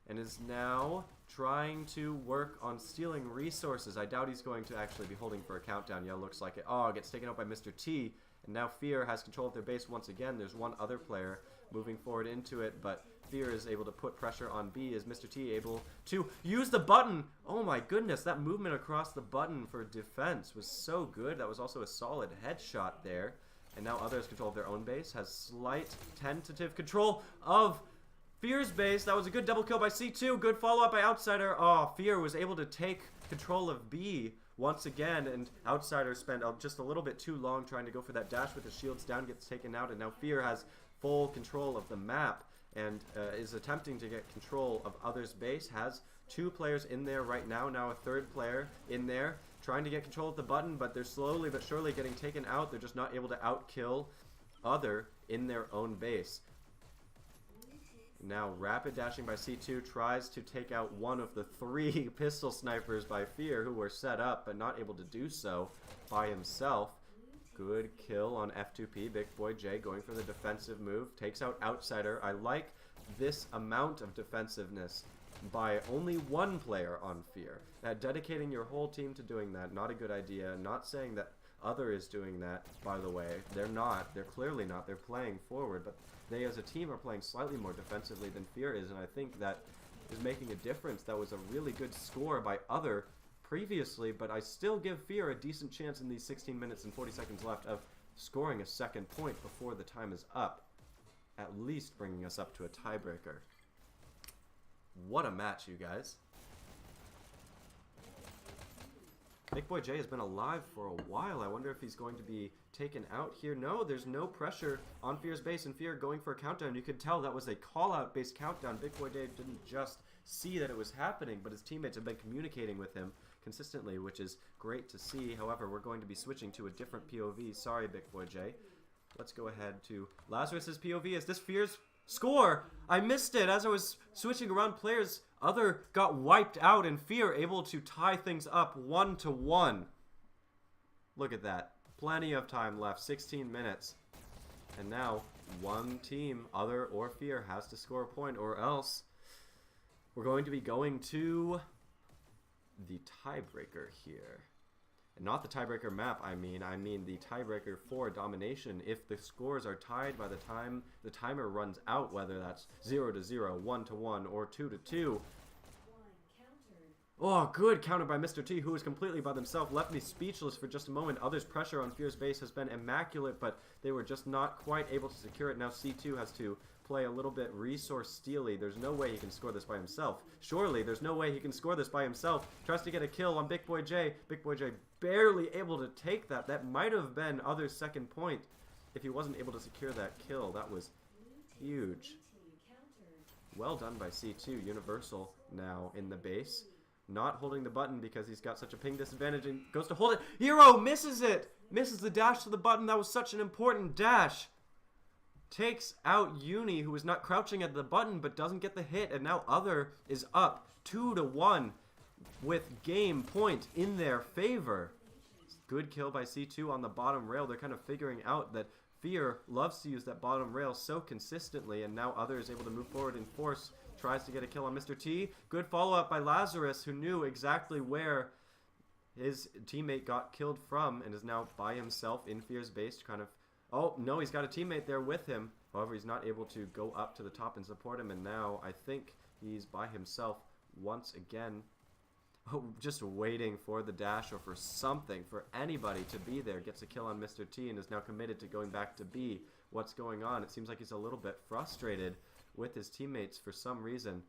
And is now trying to work on stealing resources. I doubt he's going to actually be holding for a countdown. Yeah, looks like it. Oh, gets taken out by Mr. T. And now FeaR has control of their base once again. There's one other player moving forward into it, but FeaR is able to put pressure on B. Is Mr. T able to use the button? Oh my goodness, that movement across the button for defense was so good. That was also a solid headshot there. And now Other has control of their own base, has slight tentative control of FeaR's base. That was a good double kill by C2. Good follow-up by Outsider. Oh, FeaR was able to take control of B once again, and Outsider spent just a little bit too long trying to go for that dash with the shields down, gets taken out, and now FeaR has full control of the map and is attempting to get control of Other's base. Has 2 players in there right now, now a 3rd player in there, trying to get control of the button, but they're slowly but surely getting taken out. They're just not able to outkill Other in their own base. Now rapid dashing by C2 tries to take out one of the 3 pistol snipers by FeaR, who were set up but not able to do so by himself. Good kill on F2P. Big Boy J going for the defensive move. Takes out Outsider. I like this amount of defensiveness by only 1 player on FeaR. Dedicating your whole team to doing that, not a good idea. Not saying that Other is doing that, by the way. They're not. They're clearly not. They're playing forward, but they as a team are playing slightly more defensively than FeaR is, and I think that is making a difference. That was a really good score by Other previously, but I still give FeaR a decent chance in these 16 minutes and 40 seconds left of scoring a 2nd point before the time is up, at least bringing us up to a tiebreaker. What a match, you guys. Big Boy J has been alive for a while. I wonder if he's going to be taken out here. No, there's no pressure on FeaR's base, and FeaR going for a countdown. You could tell that was a call-out based countdown. Big Boy J didn't just see that it was happening, but his teammates have been communicating with him consistently, which is great to see. However, we're going to be switching to a different POV. Sorry, Big Boy J. Let's go ahead to Lazarus's POV. Is this FeaR's score? I missed it as I was switching around players. Other got wiped out, and FeaR able to tie things up 1-1. Look at that. Plenty of time left. 16 minutes. And now, one team, Other or FeaR, has to score a point, or else we're going to be going to the tiebreaker here. And not the tiebreaker map, I mean the tiebreaker for domination. If the scores are tied by the time the timer runs out, whether that's 0-0, 1-1, or 2-2. Oh, good counter by Mr. T, who is completely by themselves. Left me speechless for just a moment. Others' pressure on FeaR's base has been immaculate, but they were just not quite able to secure it. Now C2 has to play a little bit resource steely. There's no way he can score this by himself. Surely, there's no way he can score this by himself. Tries to get a kill on Big Boy J. Big Boy J barely able to take that. That might have been Other's 2nd point if he wasn't able to secure that kill. That was huge. Well done by C2. Universal now in the base. Not holding the button because he's got such a ping disadvantage and goes to hold it. Hero misses it! Misses the dash to the button. That was such an important dash. takes out Uni, who is not crouching at the button but doesn't get the hit, and now Other is up 2-1 with game point in their favor. Good kill by C2 on the bottom rail. They're kind of figuring out that FeaR loves to use that bottom rail so consistently, and now Other is able to move forward in force. Tries to get a kill on Mr. T. Good follow-up by Lazarus, who knew exactly where his teammate got killed from and is now by himself in FeaR's base to kind of... Oh, no, he's got a teammate there with him. However, he's not able to go up to the top and support him, and now I think he's by himself once again. Oh, just waiting for the dash or for something, for anybody to be there. Gets a kill on Mr. T and is now committed to going back to B. What's going on? It seems like he's a little bit frustrated with his teammates for some reason.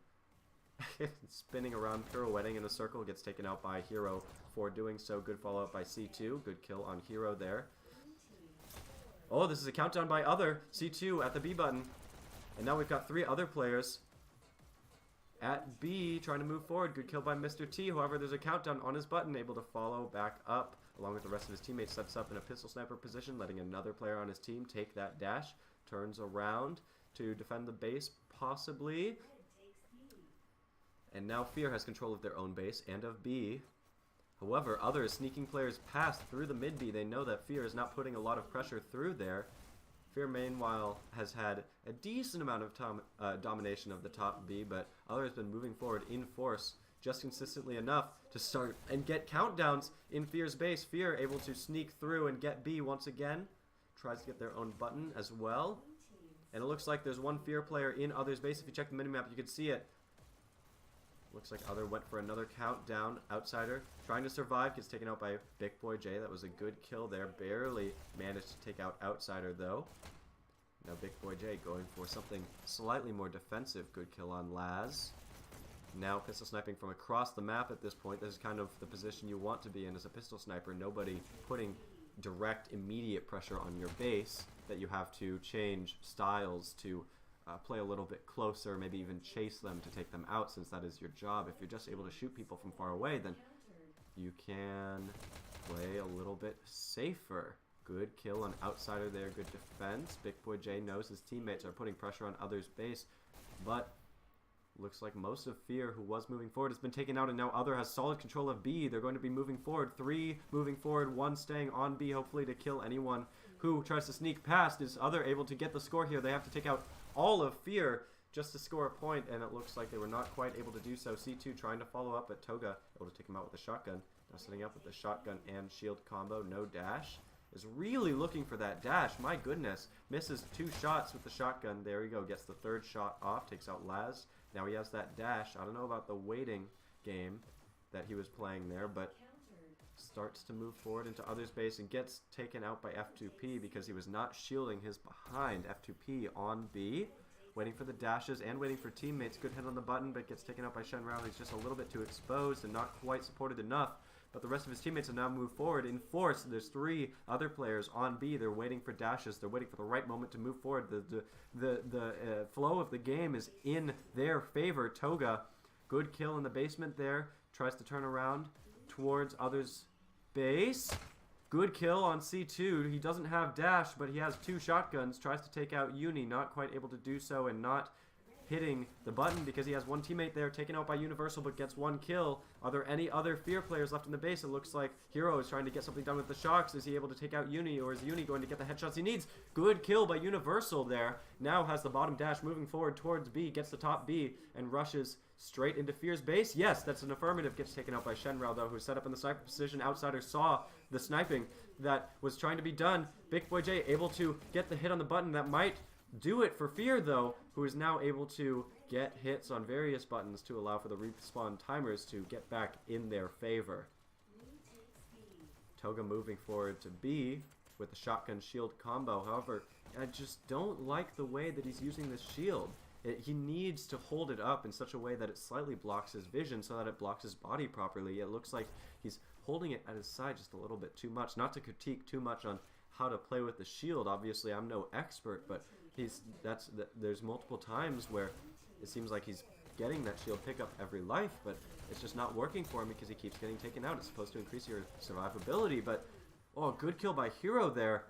Spinning around, pirouetting in a circle, gets taken out by Hero for doing so. Good follow-up by C2. Good kill on Hero there. Oh, this is a countdown by Other. C2 at the B button. And now we've got 3 other players at B trying to move forward. Good kill by Mr. T. However, there's a countdown on his button, able to follow back up along with the rest of his teammates. Sets up in a pistol sniper position, letting another player on his team take that dash. Turns around to defend the base, possibly. And now FeaR has control of their own base and of B. However, other sneaking players pass through the mid B. They know that FeaR is not putting a lot of pressure through there. FeaR, meanwhile, has had a decent amount of domination of the top B, but Other has been moving forward in force just consistently enough to start and get countdowns in FeaR's base. FeaR able to sneak through and get B once again. Tries to get their own button as well. And it looks like there's one FeaR player in Other's base. If you check the minimap, you can see it. Looks like Other went for another countdown. Outsider trying to survive, gets taken out by Big Boy J. That was a good kill there. Barely managed to take out Outsider though. Now Big Boy J going for something slightly more defensive. Good kill on Laz. Now pistol sniping from across the map at this point. This is kind of the position you want to be in as a pistol sniper. Nobody putting direct, immediate pressure on your base that you have to change styles to play a little bit closer, maybe even chase them to take them out, since that is your job. If you're just able to shoot people from far away, then you can play a little bit safer. Good kill on Outsider there, good defense. Big Boy J knows his teammates are putting pressure on Other's base, but looks like most of FeaR, who was moving forward, has been taken out, and now Other has solid control of B. They're going to be moving forward. 3 moving forward, 1 staying on B, hopefully to kill anyone who tries to sneak past. Is Other able to get the score here? They have to take out all of FeaR just to score a point, and it looks like they were not quite able to do so. C2 trying to follow up, but Toga able to take him out with a shotgun. Now setting up with the shotgun and shield combo. No dash. Is really looking for that dash. My goodness. Misses 2 shots with the shotgun. There we go. Gets the 3rd shot off. Takes out Laz. Now he has that dash. I don't know about the waiting game that he was playing there, but starts to move forward into Other's base and gets taken out by F2P because he was not shielding his behind. F2P on B, waiting for the dashes and waiting for teammates. Good hit on the button, but gets taken out by Shenrao. He's just a little bit too exposed and not quite supported enough. But the rest of his teammates have now moved forward in force. There's 3 other players on B. They're waiting for dashes. They're waiting for the right moment to move forward. The flow of the game is in their favor. Toga, good kill in the basement there. Tries to turn around towards Other's base. Good kill on C2. He doesn't have dash, but he has 2 shotguns. Tries to take out Uni. Not quite able to do so, and not hitting the button because he has 1 teammate there, taken out by Universal, but gets 1 kill. Are there any other FeaR players left in the base? It looks like Hero is trying to get something done with the shocks. Is he able to take out Uni, or is Uni going to get the headshots he needs? Good kill by Universal there. Now has the bottom dash, moving forward towards B, gets the top B, and rushes straight into FeaR's base. Yes, that's an affirmative. Gets taken out by Shenrao, though, who's set up in the sniper position. Outsider saw the sniping that was trying to be done. Big Boy J able to get the hit on the button that might do it for FeaR, though, who is now able to get hits on various buttons to allow for the respawn timers to get back in their favor. Toga moving forward to B with the shotgun shield combo. However, I just don't like the way that he's using this shield. He needs to hold it up in such a way that it slightly blocks his vision so that it blocks his body properly. It looks like he's holding it at his side just a little bit too much. Not to critique too much on how to play with the shield. Obviously, I'm no expert, but there's multiple times where it seems like he's getting that shield pickup every life, but it's just not working for him because he keeps getting taken out. It's supposed to increase your survivability, but oh, good kill by Hero there.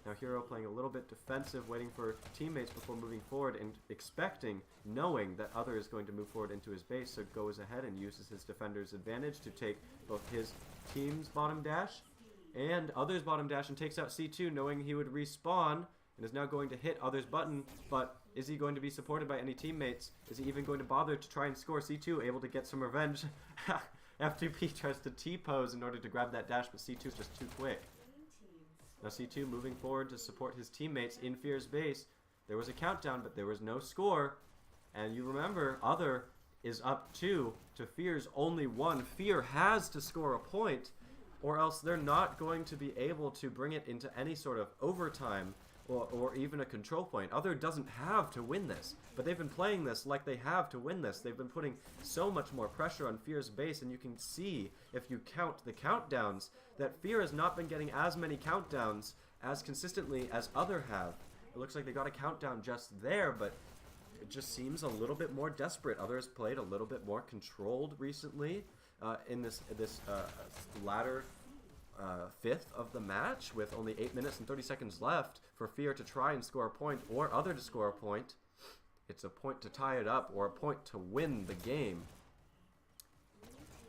Now Hero playing a little bit defensive, waiting for teammates before moving forward and expecting, knowing that Other is going to move forward into his base, so goes ahead and uses his defender's advantage to take both his team's bottom dash and Other's bottom dash and takes out C2, knowing he would respawn and is now going to hit Other's button, but is he going to be supported by any teammates? Is he even going to bother to try and score? C2 able to get some revenge. F2P tries to T-pose in order to grab that dash, but C2 is just too quick. Now C2 moving forward to support his teammates in FeaR's base. There was a countdown, but there was no score. And you remember, Other is up 2 to FeaR's only 1. FeaR has to score a point, or else they're not going to be able to bring it into any sort of overtime or even a control point. Other doesn't have to win this, but they've been playing this like they have to win this. They've been putting so much more pressure on FeaR's base, and you can see, if you count the countdowns, that FeaR has not been getting as many countdowns as consistently as Other have. It looks like they got a countdown just there, but it just seems a little bit more desperate. Other has played a little bit more controlled recently in this latter fifth of the match, with only 8 minutes and 30 seconds left for FeaR to try and score a point, or Other to score a point. It's a point to tie it up, or a point to win the game.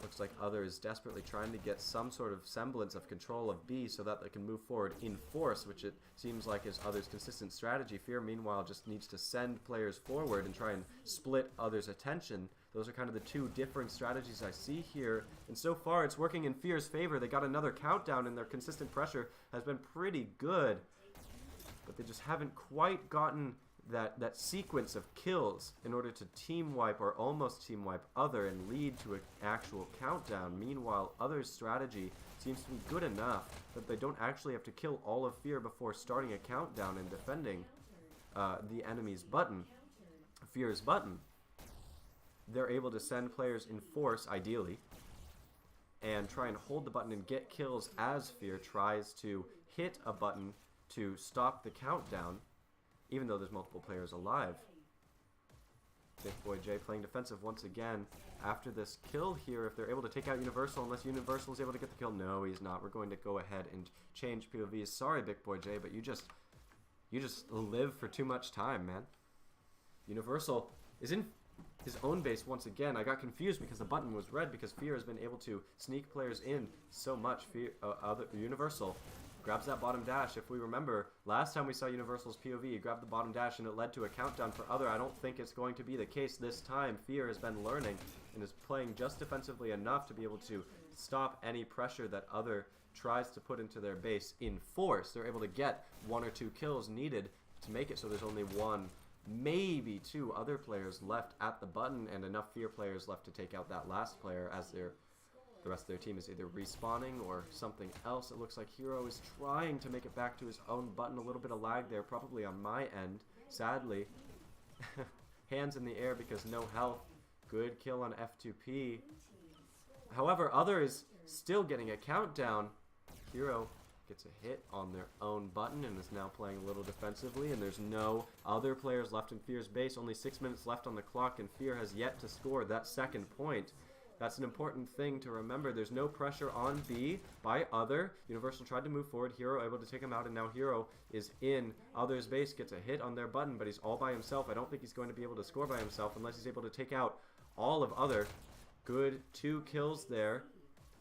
Looks like Other is desperately trying to get some sort of semblance of control of B so that they can move forward in force, which it seems like is Other's consistent strategy. FeaR, meanwhile, just needs to send players forward and try and split Other's attention. Those are kind of the two different strategies I see here, and so far it's working in FeaR's favor. They got another countdown, and their consistent pressure has been pretty good, but they just haven't quite gotten that sequence of kills in order to team wipe or almost team wipe Other and lead to an actual countdown. Meanwhile, Other's strategy seems to be good enough that they don't actually have to kill all of FeaR before starting a countdown and defending the enemy's button, FeaR's button. They're able to send players in force, ideally, and try and hold the button and get kills as FeaR tries to hit a button to stop the countdown, even though there's multiple players alive. Big Boy J playing defensive once again. After this kill here, if they're able to take out Universal, unless Universal is able to get the kill. No, he's not. We're going to go ahead and change POVs. Sorry, Big Boy J, but you just live for too much time, man. Universal is in his own base once again. I got confused because the button was red, because FeaR has been able to sneak players in so much. Universal grabs that bottom dash. If we remember, last time we saw Universal's POV, he grabbed the bottom dash and it led to a countdown for Other. I don't think it's going to be the case this time. FeaR has been learning and is playing just defensively enough to be able to stop any pressure that Other tries to put into their base in force. They're able to get 1 or 2 kills needed to make it so there's only 1, maybe 2 Other players left at the button, and enough FeaR players left to take out that last player, as the rest of their team is either respawning or something else. It looks like Hero is trying to make it back to his own button. A little bit of lag there, probably on my end, sadly. Hands in the air because no health. Good kill on F2P. However, Other is still getting a countdown. Hero gets a hit on their own button and is now playing a little defensively, and there's no other players left in FeaR's base. Only 6 minutes left on the clock, and FeaR has yet to score that second point. That's an important thing to remember. There's no pressure on B by Other. Universal tried to move forward. Hero able to take him out, and now Hero is in Other's base, gets a hit on their button, but he's all by himself. I don't think he's going to be able to score by himself unless he's able to take out all of Other. Good 2 kills there.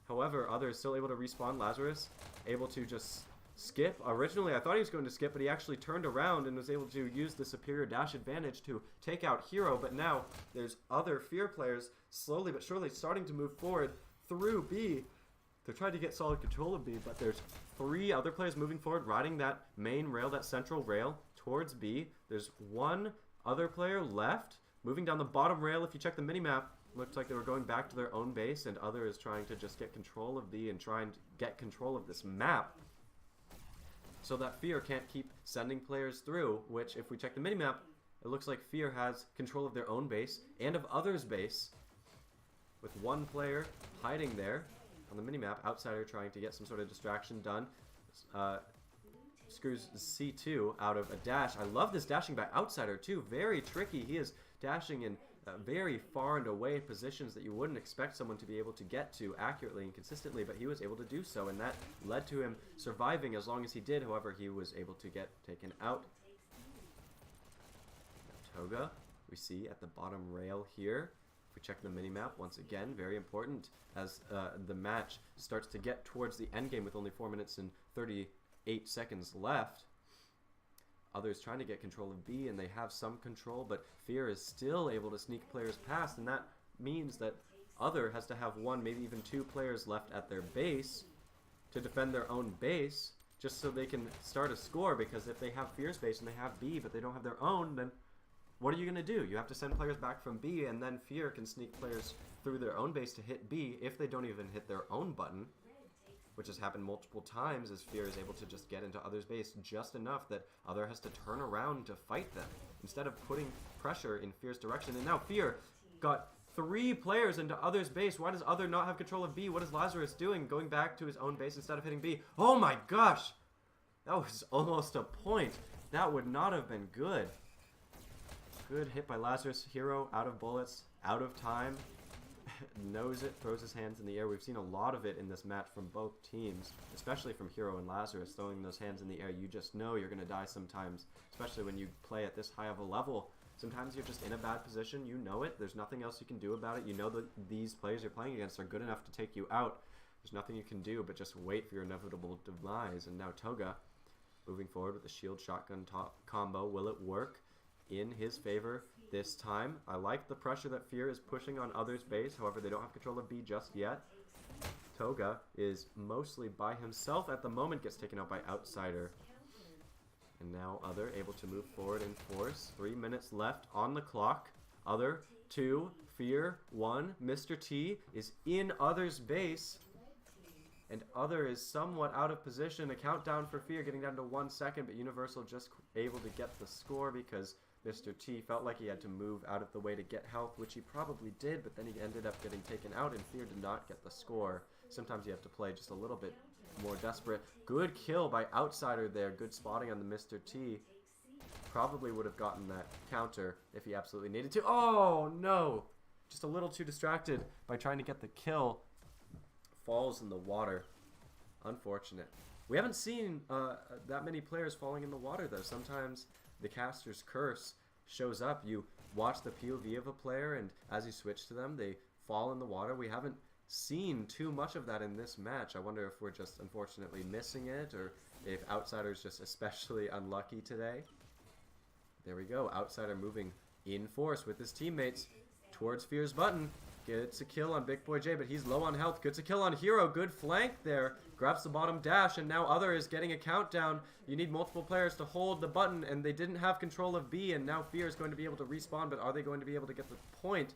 However, Other is still able to respawn. Lazarus able to just skip. Originally, I thought he was going to skip, but he actually turned around and was able to use the superior dash advantage to take out Hero. But now there's other FeaR players slowly but surely starting to move forward through B. They're trying to get solid control of B, but there's 3 other players moving forward, riding that main rail, that central rail, towards B. There's 1 other player left, moving down the bottom rail. If you check the minimap, looks like they were going back to their own base, and Other is trying to just get control of B and trying to get control of this map so that FeaR can't keep sending players through, which, if we check the minimap, it looks like FeaR has control of their own base and of Other's base, with 1 player hiding there on the minimap. Outsider trying to get some sort of distraction done. Screws C2 out of a dash. I love this dashing by Outsider too. Very tricky. He is dashing in very far and away positions that you wouldn't expect someone to be able to get to accurately and consistently, but he was able to do so, and that led to him surviving as long as he did. However, he was able to get taken out. Toga, we see at the bottom rail here. If we check the minimap once again, very important as the match starts to get towards the end game with only 4 minutes and 38 seconds left. Others trying to get control of B, and they have some control, but FeaR is still able to sneak players past, and that means that Other has to have one, maybe even two players left at their base to defend their own base, just so they can start a score, because if they have FeaR's base and they have B, but they don't have their own, then what are you going to do? You have to send players back from B, and then FeaR can sneak players through their own base to hit B if they don't even hit their own button, which has happened multiple times as FeaR is able to just get into Other's base just enough that Other has to turn around to fight them instead of putting pressure in FeaR's direction. And now FeaR got 3 players into Other's base. Why does Other not have control of B? What is Lazarus doing? Going back to his own base instead of hitting B. Oh my gosh! That was almost a point. That would not have been good. Good hit by Lazarus. Hero out of bullets, out of time. Knows it, throws his hands in the air. We've seen a lot of it in this match from both teams, especially from Hero and Lazarus, throwing those hands in the air. You just know you're going to die sometimes, especially when you play at this high of a level. Sometimes you're just in a bad position. You know it. There's nothing else you can do about it. You know that these players you're playing against are good enough to take you out. There's nothing you can do but just wait for your inevitable demise. And now Toga moving forward with the shield shotgun combo. Will it work in his favor this time? I like the pressure that FeaR is pushing on Other's base. However, they don't have control of B just yet. Toga is mostly by himself at the moment, gets taken out by Outsider. And now Other able to move forward in force. 3 minutes left on the clock. Other 2, FeaR 1. Mr. T is in Other's base. And Other is somewhat out of position. A countdown for FeaR getting down to 1 second, but Universal just able to get the score because Mr. T felt like he had to move out of the way to get health, which he probably did, but then he ended up getting taken out, and FeaR did not get the score. Sometimes you have to play just a little bit more desperate. Good kill by Outsider there. Good spotting on the Mr. T. Probably would have gotten that counter if he absolutely needed to. Oh, no! Just a little too distracted by trying to get the kill. Falls in the water. Unfortunate. We haven't seen that many players falling in the water, though. Sometimes the caster's curse shows up. You watch the POV of a player, and as you switch to them, they fall in the water. We haven't seen too much of that in this match. I wonder if we're just unfortunately missing it, or if Outsider's just especially unlucky today. There we go. Outsider moving in force with his teammates towards FeaR's button. Gets a kill on Big Boy J, but he's low on health. Gets a kill on Hero. Good flank there. Grabs the bottom dash, and now Other is getting a countdown. You need multiple players to hold the button, and they didn't have control of B, and now FeaR is going to be able to respawn, but are they going to be able to get the point?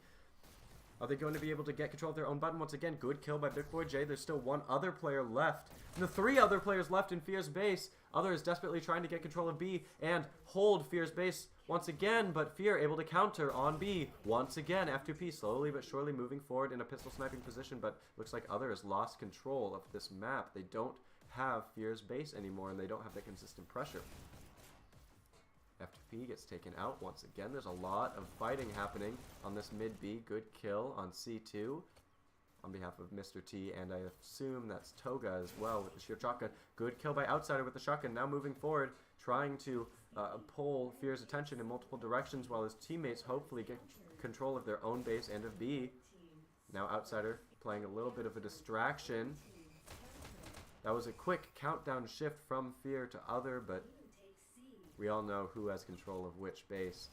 Are they going to be able to get control of their own button once again? Good kill by Big Boy J. There's still 1 other player left. And the 3 other players left in FeaR's base. Other is desperately trying to get control of B and hold FeaR's base once again, but FeaR able to counter on B once again. F2P slowly but surely moving forward in a pistol sniping position, but looks like Other has lost control of this map. They don't have FeaR's base anymore, and they don't have that consistent pressure. F2P gets taken out once again. There's a lot of fighting happening on this mid B. Good kill on C2 on behalf of Mr. T, and I assume that's Toga as well with the sheer shotgun. Good kill by Outsider with the shotgun. Now moving forward, trying to pull FeaR's attention in multiple directions while his teammates hopefully get control of their own base and of B. Now Outsider playing a little bit of a distraction. That was a quick countdown shift from FeaR to Other, but we all know who has control of which base.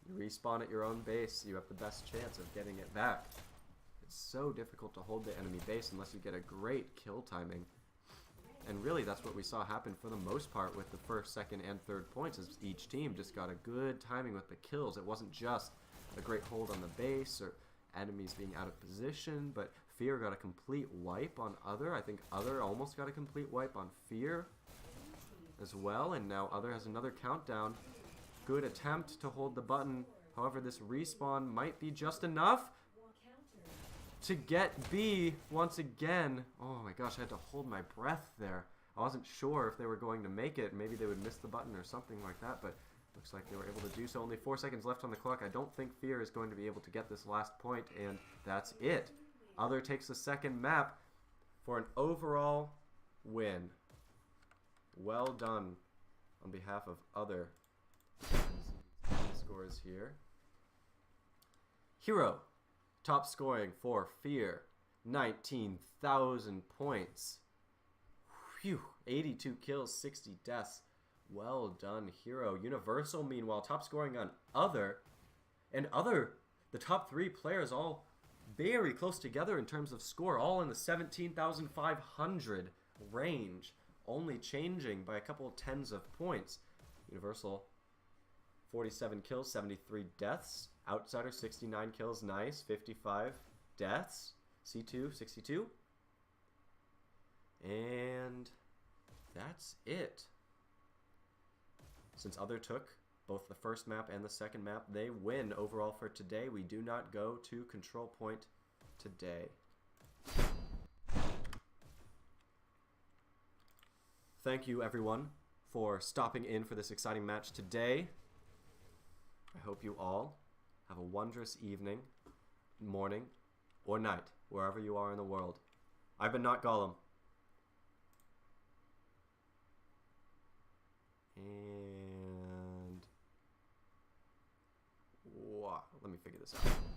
You respawn at your own base, you have the best chance of getting it back. It's so difficult to hold the enemy base unless you get a great kill timing. And really, that's what we saw happen for the most part with the first, second, and third points, as each team just got a good timing with the kills. It wasn't just a great hold on the base or enemies being out of position, but FeaR got a complete wipe on Other. I think Other almost got a complete wipe on FeaR as well, and now Other has another countdown. Good attempt to hold the button. However, this respawn might be just enough to get B once again. Oh my gosh, I had to hold my breath there. I wasn't sure if they were going to make it. Maybe they would miss the button or something like that, but Looks like they were able to do so. Only 4 seconds left on the clock. I don't think FeaR is going to be able to get this last point, and that's it. Other takes the second map for an overall win. Well done on behalf of Other. Scores here. Hero, top scoring for FeaR, 19,000 points. Phew, 82 kills, 60 deaths. Well done, Hero. Universal, meanwhile, top scoring on Other. And Other, the top 3 players all very close together in terms of score, all in the 17,500 range, only changing by a couple of tens of points. Universal, 47 kills, 73 deaths. Outsider, 69 kills, nice, 55 deaths. C2, 62. And that's it. Since Other took both the first map and the second map, they win overall for today. We do not go to control point today. Thank you, everyone, for stopping in for this exciting match today. I hope you all have a wondrous evening, morning, or night, wherever you are in the world. I've been Notgollum. And let me figure this out.